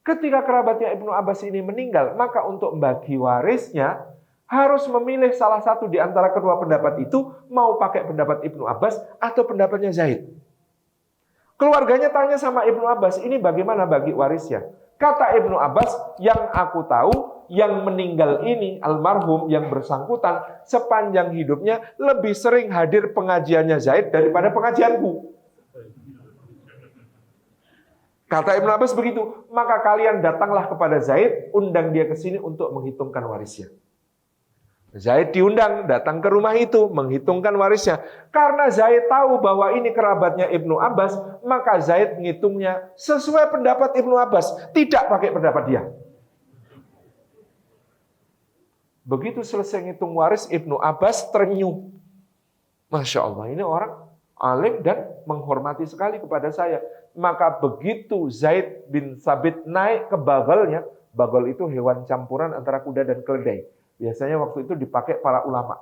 Ketika kerabatnya Ibnu Abbas ini meninggal, maka untuk bagi warisnya harus memilih salah satu di antara kedua pendapat itu, mau pakai pendapat Ibnu Abbas atau pendapatnya Zaid. Keluarganya tanya sama Ibnu Abbas, ini bagaimana bagi warisnya? Kata Ibnu Abbas, yang aku tahu, yang meninggal ini, almarhum yang bersangkutan, sepanjang hidupnya lebih sering hadir pengajiannya Zaid daripada pengajianku. Kata Ibnu Abbas begitu, maka kalian datanglah kepada Zaid, undang dia ke sini untuk menghitungkan warisnya. Zaid diundang, datang ke rumah itu, menghitungkan warisnya. Karena Zaid tahu bahwa ini kerabatnya Ibnu Abbas, maka Zaid ngitungnya sesuai pendapat Ibnu Abbas, tidak pakai pendapat dia. Begitu selesai ngitung waris, Ibnu Abbas terenyuh. Masya Allah, ini orang alim dan menghormati sekali kepada saya. Maka begitu Zaid bin Sabit naik ke bagalnya, bagal itu hewan campuran antara kuda dan keledai. Biasanya waktu itu dipakai para ulama.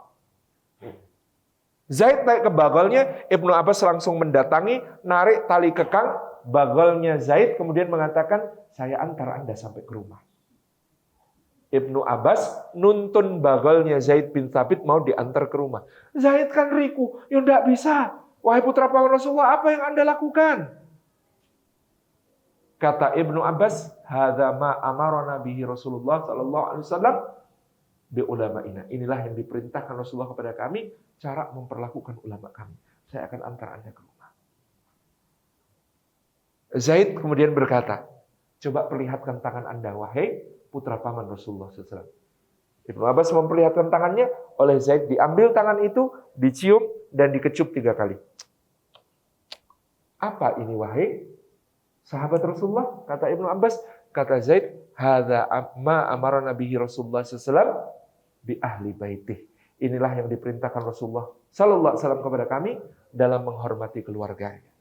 Zaid naik ke bagalnya, Ibnu Abbas langsung mendatangi, narik tali kekang bagalnya Zaid, kemudian mengatakan, saya antar Anda sampai ke rumah. Ibnu Abbas nuntun bagalnya Zaid bin Thabit mau diantar ke rumah. Zaid kan riku, ya enggak bisa. Wahai putra paman Rasulullah, apa yang Anda lakukan? Kata Ibnu Abbas, hadza ma amarana bihi Rasulullah sallallahu alaihi wasallam bi ulama'ina. Inilah yang diperintahkan Rasulullah kepada kami, cara memperlakukan ulama kami. Saya akan antar Anda ke rumah. Zaid kemudian berkata, coba perlihatkan tangan Anda, wahai putra paman Rasulullah SAW. Ibnu Abbas memperlihatkan tangannya, oleh Zaid diambil tangan itu, dicium dan dikecup 3 kali. Apa ini wahai sahabat Rasulullah? Kata Ibnu Abbas, kata Zaid, hadza ma amarana bihi Rasulullah SAW bi ahli baitih. Inilah yang diperintahkan Rasulullah sallallahu alaihi wasallam kepada kami dalam menghormati keluarganya.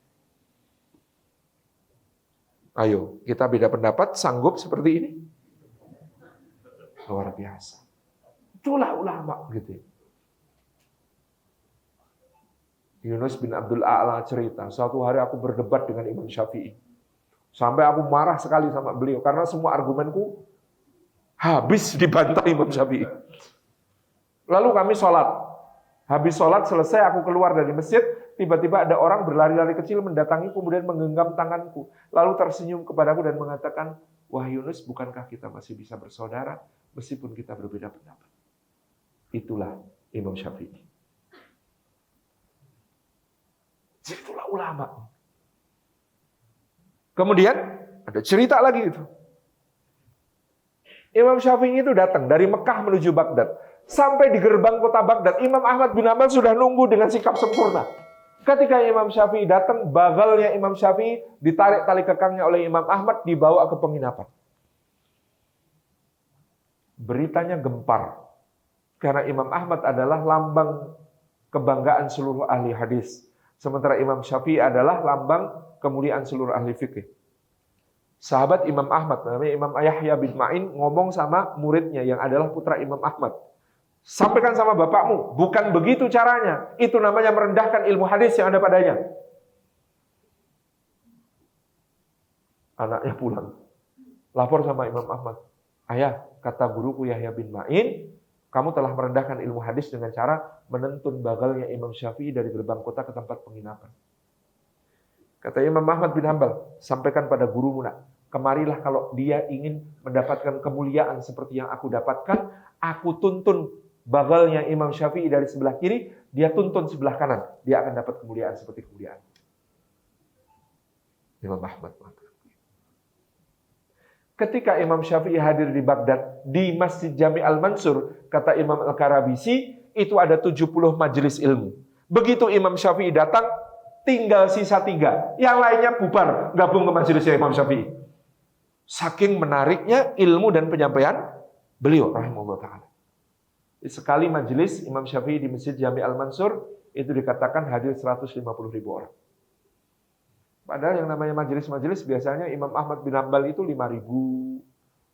Ayo, kita beda pendapat, sanggup seperti ini? Luar biasa. Itulah ulama gitu. Yunus bin Abdul A'la cerita, suatu hari aku berdebat dengan Imam Syafi'i. Sampai aku marah sekali sama beliau karena semua argumenku habis dibantah Imam Syafi'i. Lalu kami sholat. Habis sholat selesai aku keluar dari masjid. Tiba-tiba ada orang berlari-lari kecil mendatangi kemudian menggenggam tanganku. Lalu tersenyum kepadaku dan mengatakan, wah Yunus, bukankah kita masih bisa bersaudara meskipun kita berbeda pendapat? Itulah Imam Syafi'i. Itulah ulama. Kemudian ada cerita lagi itu. Imam Syafi'i itu datang dari Mekah menuju Baghdad. Sampai di gerbang kota Baghdad, Imam Ahmad bin Hanbal sudah nunggu dengan sikap sempurna. Ketika Imam Syafi'i datang, bagalnya Imam Syafi'i ditarik tali kekangnya oleh Imam Ahmad, dibawa ke penginapan. Beritanya gempar. Karena Imam Ahmad adalah lambang kebanggaan seluruh ahli hadis. Sementara Imam Syafi'i adalah lambang kemuliaan seluruh ahli fikih. Sahabat Imam Ahmad, namanya Imam Yahya bin Ma'in, ngomong sama muridnya yang adalah putra Imam Ahmad. Sampaikan sama bapakmu, bukan begitu caranya. Itu namanya merendahkan ilmu hadis yang ada padanya. Anaknya pulang. Lapor sama Imam Ahmad. Ayah, kata guruku Yahya bin Ma'in, kamu telah merendahkan ilmu hadis dengan cara menuntun bagalnya Imam Syafi'i dari gerbang kota ke tempat penginapan. Kata Imam Ahmad bin Hanbal, sampaikan pada gurumu nak, kemarilah kalau dia ingin mendapatkan kemuliaan seperti yang aku dapatkan, aku tuntun bagalnya Imam Syafi'i dari sebelah kiri, dia tuntun sebelah kanan, dia akan dapat kemuliaan seperti kemuliaan Imam Ahmad. Ketika Imam Syafi'i hadir di Baghdad, di Masjid Jami' Al-Mansur, kata Imam Al-Karabisi, itu ada 70 majelis ilmu. Begitu Imam Syafi'i datang, tinggal sisa 3. Yang lainnya bubar, gabung ke majelisnya Imam Syafi'i. Saking menariknya ilmu dan penyampaian beliau, rahimahullah ta'ala. Sekali majelis Imam Syafi'i di Masjid Jami' Al-Mansur, itu dikatakan hadir 150.000 orang. Padahal yang namanya majelis-majelis biasanya Imam Ahmad bin Hanbal itu 5.000,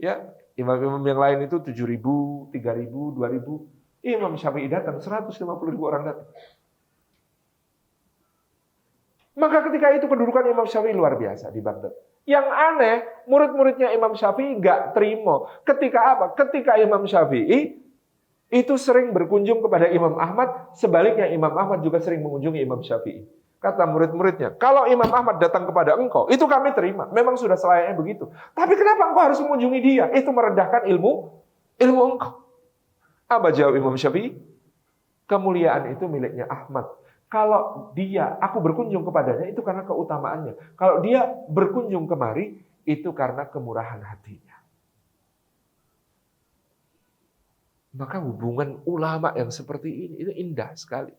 ya, imam-imam yang lain itu 7.000, 3.000, 2.000. Imam Syafi'i datang 150.000 orang datang. Maka ketika itu kedudukan Imam Syafi'i luar biasa di Baghdad. Yang aneh, murid-muridnya Imam Syafi'i nggak terima. Ketika apa? Ketika Imam Syafi'i itu sering berkunjung kepada Imam Ahmad, sebaliknya Imam Ahmad juga sering mengunjungi Imam Syafi'i. Kata murid-muridnya, kalau Imam Ahmad datang kepada engkau, itu kami terima. Memang sudah selayaknya begitu. Tapi kenapa engkau harus mengunjungi dia? Itu merendahkan ilmu engkau. Apa jawab Imam Syafi'i? Kemuliaan itu miliknya Ahmad. Kalau dia, aku berkunjung kepadanya, itu karena keutamaannya. Kalau dia berkunjung kemari, itu karena kemurahan hatinya. Maka hubungan ulama yang seperti ini, itu indah sekali.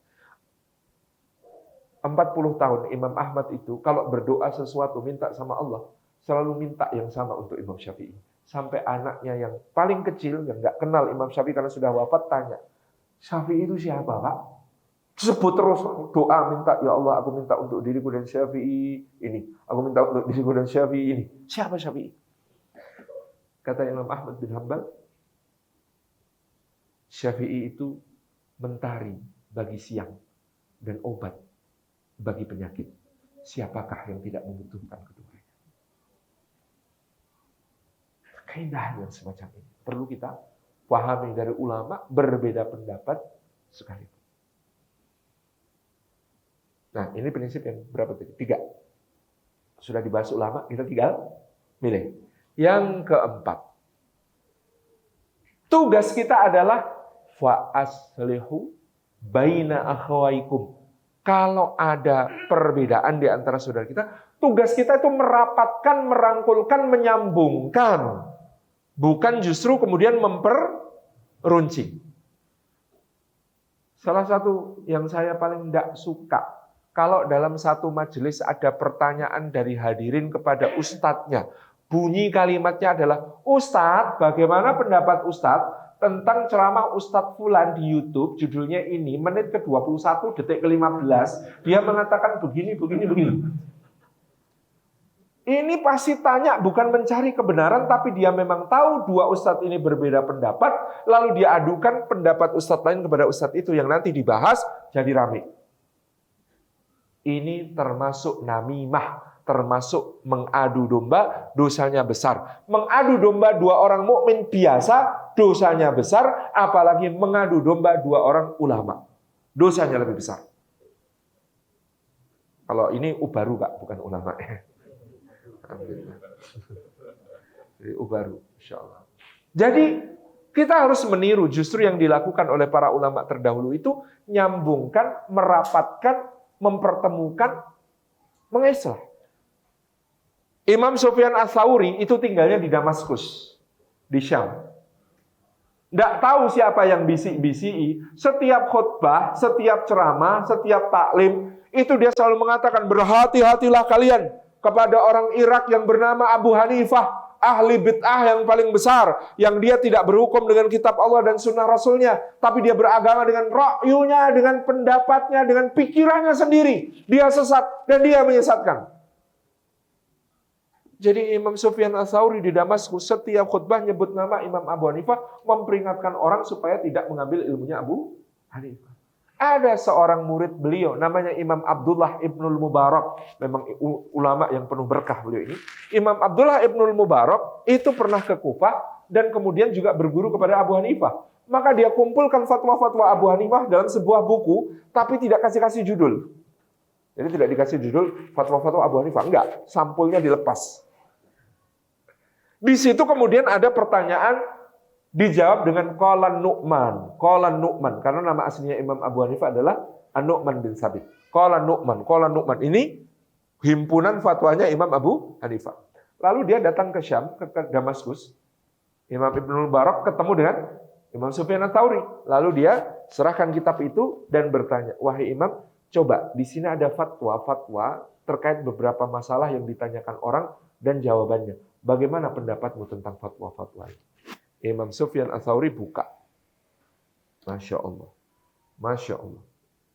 40 tahun Imam Ahmad itu, kalau berdoa sesuatu, minta sama Allah, selalu minta yang sama untuk Imam Syafi'i. Sampai anaknya yang paling kecil, yang nggak kenal Imam Syafi'i karena sudah wafat, tanya, Syafi'i itu siapa, Pak? Sebut terus doa, minta, ya Allah, aku minta untuk diriku dan Syafi'i ini. Aku minta untuk diriku dan Syafi'i ini. Siapa Syafi'i? Kata Imam Ahmad bin Hanbal, Syafi'i itu mentari bagi siang dan obat bagi penyakit. Siapakah yang tidak membutuhkan keduanya? Keindahan yang semacam ini perlu kita pahami dari ulama, berbeda pendapat sekalipun. Nah, ini prinsip yang berapa tadi? 3. Sudah dibahas ulama, kita tinggal milih. Yang keempat, tugas kita adalah fa'aslihu baina akhawaikum. Kalau ada perbedaan di antara saudara kita, tugas kita itu merapatkan, merangkulkan, menyambungkan. Bukan justru kemudian memperuncing. Salah satu yang saya paling tidak suka, kalau dalam satu majelis ada pertanyaan dari hadirin kepada ustadznya. Bunyi kalimatnya adalah, Ustadz, bagaimana pendapat Ustadz tentang ceramah Ustadz Fulan di YouTube, judulnya ini, menit ke-21, detik ke-15, dia mengatakan begini. Ini pasti tanya, bukan mencari kebenaran, tapi dia memang tahu dua ustadz ini berbeda pendapat, lalu dia adukan pendapat ustadz lain kepada ustadz itu yang nanti dibahas, jadi rame. Ini termasuk namimah, termasuk mengadu domba, dosanya besar. Mengadu domba 2 orang mukmin biasa, dosanya besar, apalagi mengadu domba 2 orang ulama. Dosanya lebih besar. Kalau ini ubaru, Pak, bukan ulama. Alhamdulillah. Jadi ubaru, insyaallah. Jadi kita harus meniru justru yang dilakukan oleh para ulama terdahulu itu, nyambungkan, merapatkan, mempertemukan, mengislah. Imam Sufyan Ats-Tsauri itu tinggalnya di Damaskus, di Syam. Tidak tahu siapa yang bisik-bisiki. Setiap khutbah, setiap ceramah, setiap taklim, itu dia selalu mengatakan, berhati-hatilah kalian kepada orang Irak yang bernama Abu Hanifah, ahli bid'ah yang paling besar, yang dia tidak berhukum dengan kitab Allah dan sunnah Rasulnya, tapi dia beragama dengan ra'yunya, dengan pendapatnya, dengan pikirannya sendiri. Dia sesat dan dia menyesatkan. Jadi Imam Sufyan Ats-Tsauri di Damaskus setiap khutbah nyebut nama Imam Abu Hanifah, memperingatkan orang supaya tidak mengambil ilmunya Abu Hanifah. Ada seorang murid beliau, namanya Imam Abdullah Ibnul Mubarak. Memang ulama yang penuh berkah beliau ini. Imam Abdullah Ibnul Mubarak itu pernah ke Kufah dan kemudian juga berguru kepada Abu Hanifah. Maka dia kumpulkan fatwa-fatwa Abu Hanifah dalam sebuah buku, tapi tidak kasih judul. Jadi tidak dikasih judul fatwa-fatwa Abu Hanifah. Enggak, sampulnya dilepas. Di situ kemudian ada pertanyaan, dijawab dengan Qala Nu'man. Karena nama aslinya Imam Abu Hanifah adalah An-Nu'man bin Sabit. Qala Nu'man. Ini himpunan fatwanya Imam Abu Hanifah. Lalu dia datang ke Syam, ke Damaskus. Imam Ibnul Mubarak ketemu dengan Imam Sufyan Ats-Tsauri. Lalu dia serahkan kitab itu dan bertanya, wahai Imam, coba di sini ada fatwa-fatwa terkait beberapa masalah yang ditanyakan orang dan jawabannya. Bagaimana pendapatmu tentang fatwa-fatwa ini? Imam Sufyan Ats-Tsauri buka. Masya Allah. Masya Allah.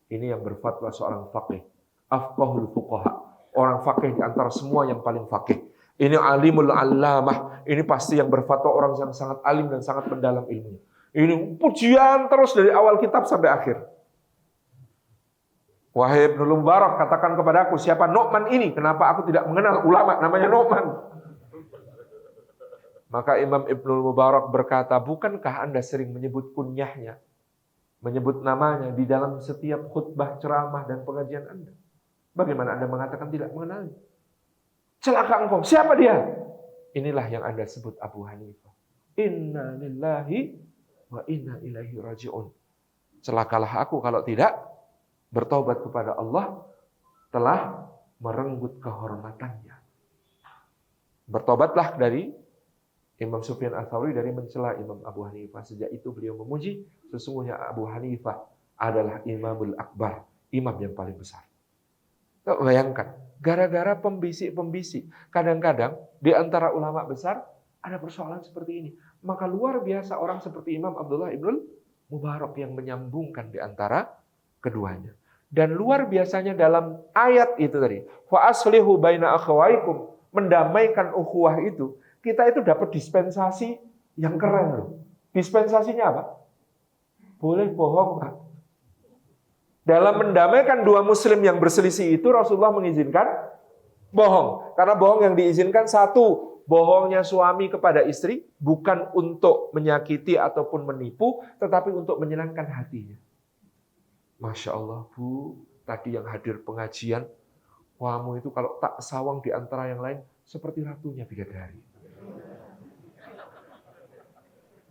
Ini yang berfatwa seorang faqih. Afqahul fuqaha. Orang faqih di antara semua yang paling faqih. Ini alimul allamah. Ini pasti yang berfatwa orang yang sangat alim dan sangat mendalam ilmunya. Ini pujian terus dari awal kitab sampai akhir. Wahai Ibnul Mubarak, katakan kepadaku siapa Nu'man ini? Kenapa aku tidak mengenal ulama namanya Nu'man? Maka Imam Ibnul Mubarak berkata, bukankah Anda sering menyebut kunyahnya, menyebut namanya di dalam setiap khutbah, ceramah, dan pengajian Anda? Bagaimana Anda mengatakan tidak mengenalnya? Celaka engkau, siapa dia? Inilah yang Anda sebut Abu Hanifah. Inna lillahi wa inna ilaihi raji'un. Celakalah aku kalau tidak bertaubat kepada Allah, telah merenggut kehormatannya. Bertobatlah dari Imam Sufyan Ats-Tsauri dari mencela Imam Abu Hanifah. Sejak itu beliau memuji, sesungguhnya Abu Hanifah adalah Imamul Akbar, imam yang paling besar. Bayangkan, gara-gara pembisik-pembisik, kadang-kadang di antara ulama besar ada persoalan seperti ini. Maka luar biasa orang seperti Imam Abdullah Ibnul Mubarak yang menyambungkan di antara keduanya. Dan luar biasanya dalam ayat itu tadi, fa aslihu baina akhawaikum, mendamaikan ukhuwah itu, kita itu dapat dispensasi yang keren loh. Dispensasinya apa? Boleh bohong, Pak. Dalam mendamaikan dua muslim yang berselisih itu Rasulullah mengizinkan bohong. Karena bohong yang diizinkan satu, bohongnya suami kepada istri bukan untuk menyakiti ataupun menipu, tetapi untuk menyenangkan hatinya. Masya Allah, Bu, tadi yang hadir pengajian, kamu itu kalau tak sawang di antara yang lain seperti ratunya bidadari.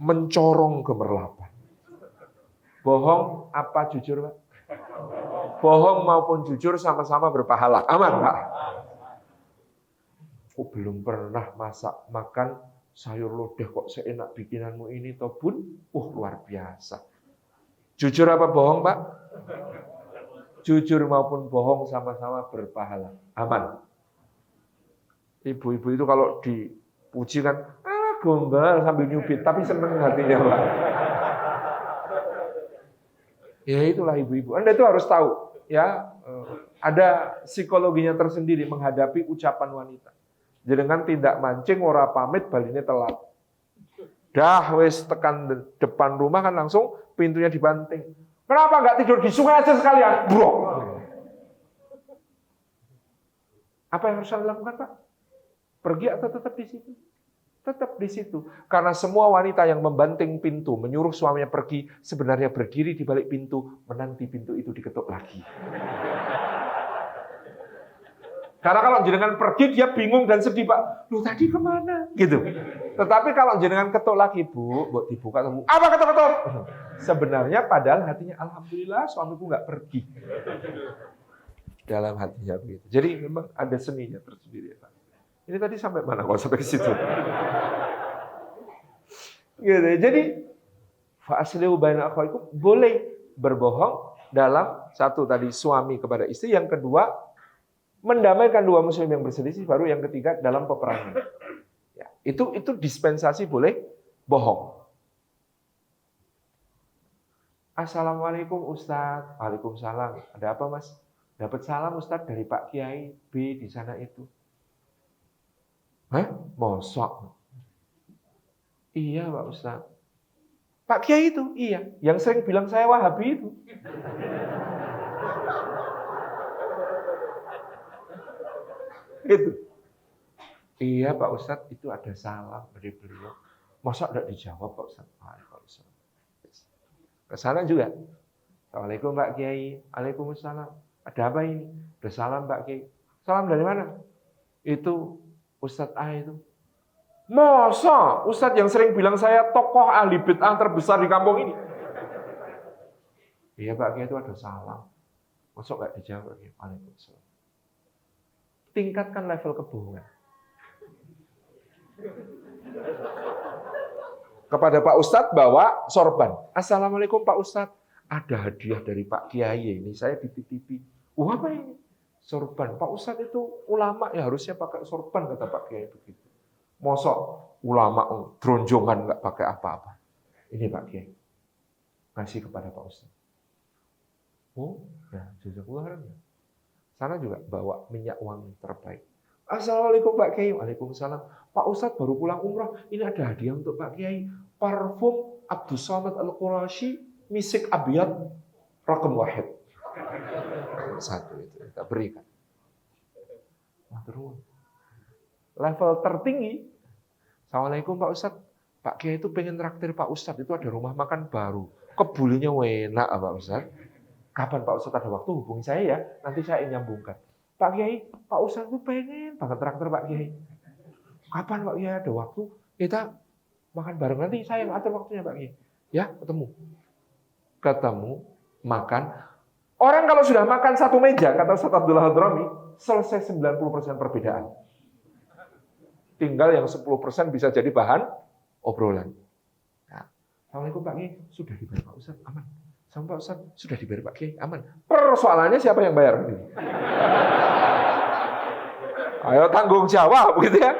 Mencorong gemerlapan. Bohong apa jujur, Pak? Bohong maupun jujur sama-sama berpahala. Aman, Pak? Aku belum pernah makan sayur lodeh kok seenak bikinanmu ini, toh Bun. Luar biasa. Jujur apa bohong, Pak? Jujur maupun bohong sama-sama berpahala. Aman. Ibu-ibu itu kalau dipuji kan, gombal sambil nyubit, tapi seneng hatinya, Pak. Ya itulah ibu-ibu. Anda itu harus tahu, ya, ada psikologinya tersendiri menghadapi ucapan wanita. Jenengan tindak mancing ora pamit baline telat. Dah wis tekan depan rumah kan langsung pintunya dibanting. Kenapa nggak tidur di sungai aja sekalian? Bro. Apa yang harus Anda lakukan, Pak? Pergi atau tetap di situ? Tetap di situ. Karena semua wanita yang membanting pintu, menyuruh suaminya pergi, sebenarnya berdiri di balik pintu, menanti pintu itu diketuk lagi. Karena kalau jenengan pergi, dia bingung dan sedih, Pak. Lu tadi kemana? Gitu. Tetapi kalau jenengan ketuk lagi, Bu, dibuka, apa ketuk-ketuk? Sebenarnya padahal hatinya, alhamdulillah suamiku nggak pergi. Dalam hatinya begitu. Jadi memang ada seninya tersendiri, Pak. Ini tadi sampai mana? Kok sampai ke situ? Gitu. Jadi fa aslihu baina akhawaikum, boleh berbohong dalam satu tadi suami kepada istri, yang kedua mendamaikan dua muslim yang berselisih, baru yang ketiga dalam peperangan. Ya, itu dispensasi boleh bohong. Assalamualaikum Ustadz. Waalaikumsalam. Ada apa, Mas? Dapat salam Ustadz dari Pak Kiai B di sana itu. Hah? Mosok? Iya Pak Ustadz. Pak Kiai itu? Iya. Yang sering bilang saya Wahabi itu. Gitu. Iya Pak Ustadz, itu ada salam dari beliau. Masa tidak dijawab Pak Ustadz? Ke sana juga. Assalamualaikum Pak Kiai. Waalaikumsalam. Ada apa ini? Ada salam Pak Kiai. Salam dari mana? Itu Ustadz A itu. Masa Ustadz yang sering bilang saya tokoh ahli bid'ah terbesar di kampung ini? Iya Pak Kiai, itu ada salam. Masa nggak dijawab? Waalaikumsalam. Tingkatkan level kebohongan. Kepada Pak Ustadz bawa sorban. Assalamualaikum Pak Ustadz. Ada hadiah dari Pak Kiai ini, saya dititipi. Apa ini? Sorban. Pak Ustadz itu ulama, ya harusnya pakai sorban, kata Pak Kiai begitu. Mosok ulama dronjongan nggak pakai apa-apa. Ini Pak Kiai. Kasih kepada Pak Ustadz. Ya, jazakallahu khairan. Sana juga bawa minyak wangi terbaik. Assalamualaikum Pak Kiai. Waalaikumsalam. Pak Ustadz baru pulang umrah. Ini ada hadiah untuk Pak Kiai. Parfum Abdus Samad Al-Qurashi, Misik Abiyat, Rakam Wahid. satu itu kita berikan. Level tertinggi, Assalamualaikum Pak Ustadz, Pak Kiai itu pengen traktir Pak Ustadz, itu ada rumah makan baru, kebulinya enak Pak Ustadz. Kapan Pak Ustadz ada waktu hubungi saya ya, nanti saya nyambungkan. Pak Kiai, Pak Ustadz itu pengen banget traktir Pak Kiai. Kapan Pak Kiai ada waktu, kita makan bareng, nanti saya yang atur waktunya Pak Kiai. Ya, ketemu, makan. Orang kalau sudah makan satu meja, kata Ustadz Abdullah Hadrami, selesai 90% perbedaan. Tinggal yang 10% bisa jadi bahan obrolan. Nah, Assalamualaikum Pak Kiai, sudah dibayar Pak Ustadz, aman. Sama Pak Ustadz, sudah dibayar Pak Kiai, aman. Persoalannya siapa yang bayar? Ayo tanggung jawab, begitu ya.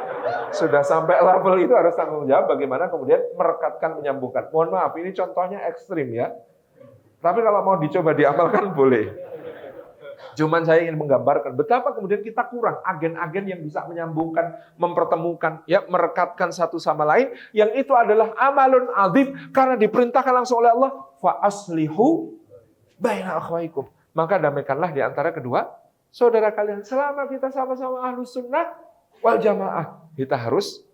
Sudah sampai level itu harus tanggung jawab bagaimana kemudian merekatkan, menyambungkan. Mohon maaf, ini contohnya ekstrim ya. Tapi kalau mau dicoba diamalkan boleh. Cuman saya ingin menggambarkan betapa kemudian kita kurang agen-agen yang bisa menyambungkan, mempertemukan, ya, merekatkan satu sama lain. Yang itu adalah amalun adzim karena diperintahkan langsung oleh Allah, fa aslihu baina akhwaikum. Maka damaikanlah di antara kedua saudara kalian. Selama kita sama-sama ahlus sunnah wal jamaah, kita harus,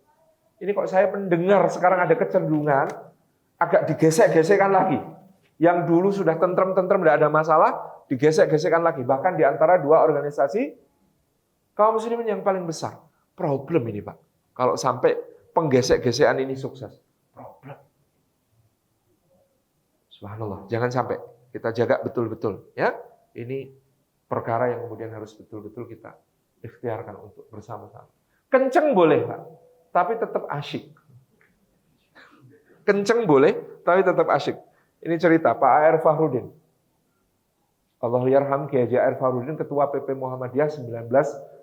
ini kok saya mendengar sekarang ada kecenderungan agak digesek-gesekkan lagi. Yang dulu sudah tentrem-tentrem tidak ada masalah, digesek-gesekkan lagi. Bahkan di antara dua organisasi kaum muslimin yang paling besar. Problem ini Pak. Kalau sampai penggesek-gesekan ini sukses. Problem. Subhanallah. Jangan sampai. Kita jaga betul-betul. Ya, ini perkara yang kemudian harus betul-betul kita ikhtiarkan untuk bersama-sama. Kenceng boleh Pak, tapi tetap asyik. Kenceng boleh, tapi tetap asyik. Ini cerita Pak A.R. Fahrudin. Allahu yarham Kiai Haji A.R. Fahrudin, Ketua PP Muhammadiyah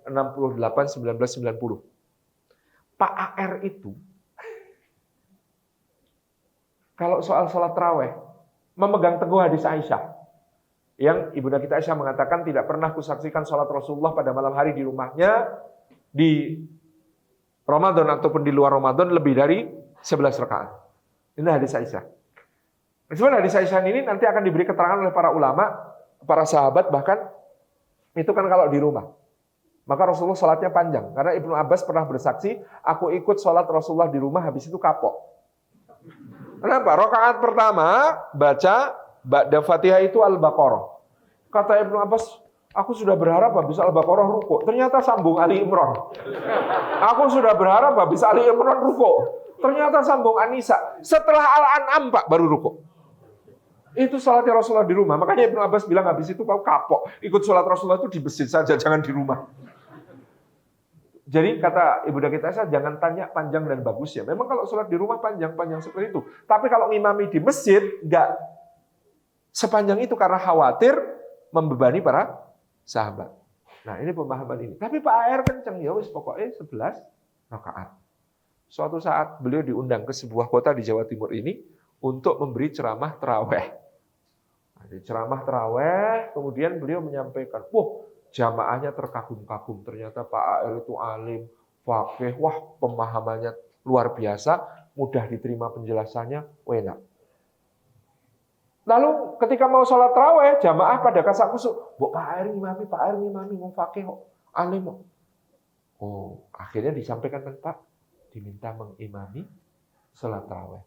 1968-1990. Pak A.R. itu, kalau soal sholat tarawih, memegang teguh hadis Aisyah. Yang Ibunda kita Aisyah mengatakan tidak pernah kusaksikan sholat Rasulullah pada malam hari di rumahnya, di Ramadan ataupun di luar Ramadan lebih dari 11 rakaat. Ini hadis Aisyah. Sebenarnya hadis Aisyah ini nanti akan diberi keterangan oleh para ulama, para sahabat bahkan, itu kan kalau di rumah. Maka Rasulullah sholatnya panjang. Karena Ibnu Abbas pernah bersaksi, aku ikut sholat Rasulullah di rumah, habis itu kapok. Kenapa? Rakaat pertama, baca ba'da Fatihah itu Al-Baqarah. Kata Ibnu Abbas, aku sudah berharap habis Al-Baqarah ruku. Ternyata sambung Ali Imran. Aku sudah berharap habis Ali Imran ruku. Ternyata sambung An-Nisa. Setelah Al-An'am Pak, baru ruku. Itu sholatnya Rasulullah di rumah. Makanya Ibnu Abbas bilang habis itu kau kapok. Ikut sholat Rasulullah itu di masjid saja, jangan di rumah. Jadi kata Ibunda kita Aisyah, jangan tanya panjang dan bagus ya. Memang kalau sholat di rumah panjang-panjang seperti itu. Tapi kalau ngimami di masjid, enggak sepanjang itu karena khawatir membebani para sahabat. Nah ini pemahaman ini. Tapi Pak A.R. kenceng, ya wis pokoknya 11 rakaat. Suatu saat beliau diundang ke sebuah kota di Jawa Timur ini untuk memberi ceramah tarawih. Di ceramah tarawih, kemudian beliau menyampaikan, jamaahnya terkagum-kagum. Ternyata Pak A.R. itu alim, faqih, pemahamannya luar biasa, mudah diterima penjelasannya, enak. Lalu ketika mau sholat tarawih, jamaah pada kasak kusuk, Pak A.R. ngimami, mau faqih, alim. Akhirnya disampaikan kan Pak, diminta mengimami sholat tarawih.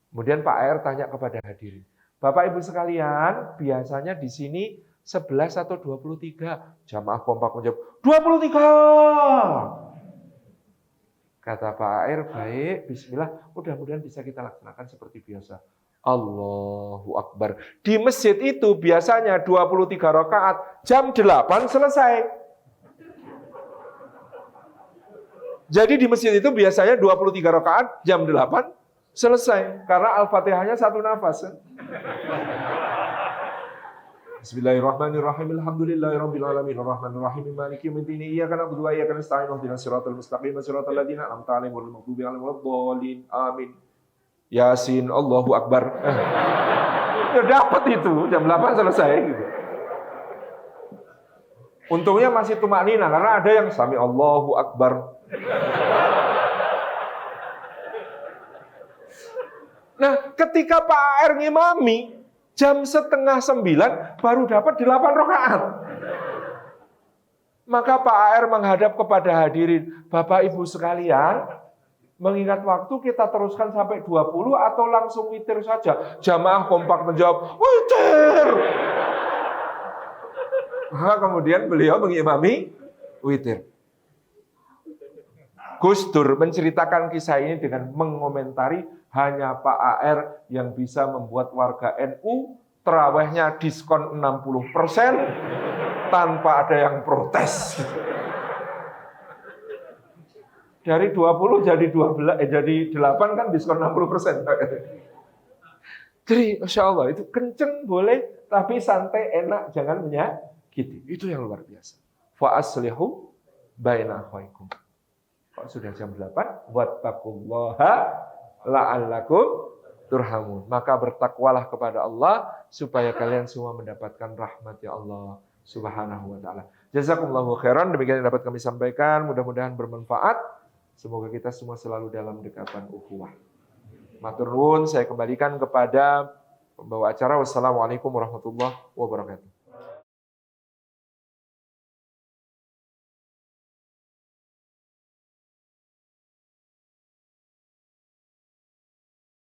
Kemudian Pak A.R. tanya kepada hadirin, Bapak Ibu sekalian, biasanya di sini 11 atau 23? Jamaah kompak menjawab, 23! Kata Pak A.R., baik, bismillah, mudah-mudahan bisa kita laksanakan seperti biasa. Allahu Akbar. Di masjid itu biasanya 23 rakaat, jam 8 selesai. Jadi di masjid itu biasanya 23 rakaat, jam 8 selesai. Karena Al-Fatihahnya satu nafas. Bismillahirrahmanirrahim. Alhamdulillahirabbil alamin arrahmanir rahim maliki yaumiddin iyyaka na'budu wa iyyaka nasta'in ihdinas siratal mustaqim siratal ladzina an'amta 'alaihim ghairil maghdubi 'alaihim waladdallin. Amin. Yasin, Allahu Akbar. Ya dapat itu, jam 8 selesai gitu. Untungnya masih tumaknina karena ada yang sami Allahu Akbar. Nah, ketika Pak A.R. ngimami Jam 8:30 baru dapat 8 rakaat. Maka Pak AR menghadap kepada hadirin, Bapak Ibu sekalian, mengingat waktu kita teruskan sampai 20 atau langsung witir saja. Jamaah kompak menjawab, witir. Maka kemudian beliau mengimami witir. Gus Dur menceritakan kisah ini dengan mengomentari hanya Pak AR yang bisa membuat warga NU terawihnya diskon 60% tanpa ada yang protes. Dari 20 jadi 12, jadi 8 kan diskon 60%. Jadi Masya Allah itu kenceng boleh, tapi santai enak, jangan menyakiti. Itu yang luar biasa. Fa aslihu baina akhwaikum. Kok sudah jam 8? Wattaqullaha la'allakum turhamun. Maka bertakwalah kepada Allah supaya kalian semua mendapatkan rahmat ya Allah Subhanahu wa taala. Jazakumullahu khairan. Demikian yang dapat kami sampaikan, mudah-mudahan bermanfaat. Semoga kita semua selalu dalam dekatan ukhuwah. Matur nuwun, saya kembalikan kepada pembawa acara. Wassalamualaikum warahmatullahi wabarakatuh.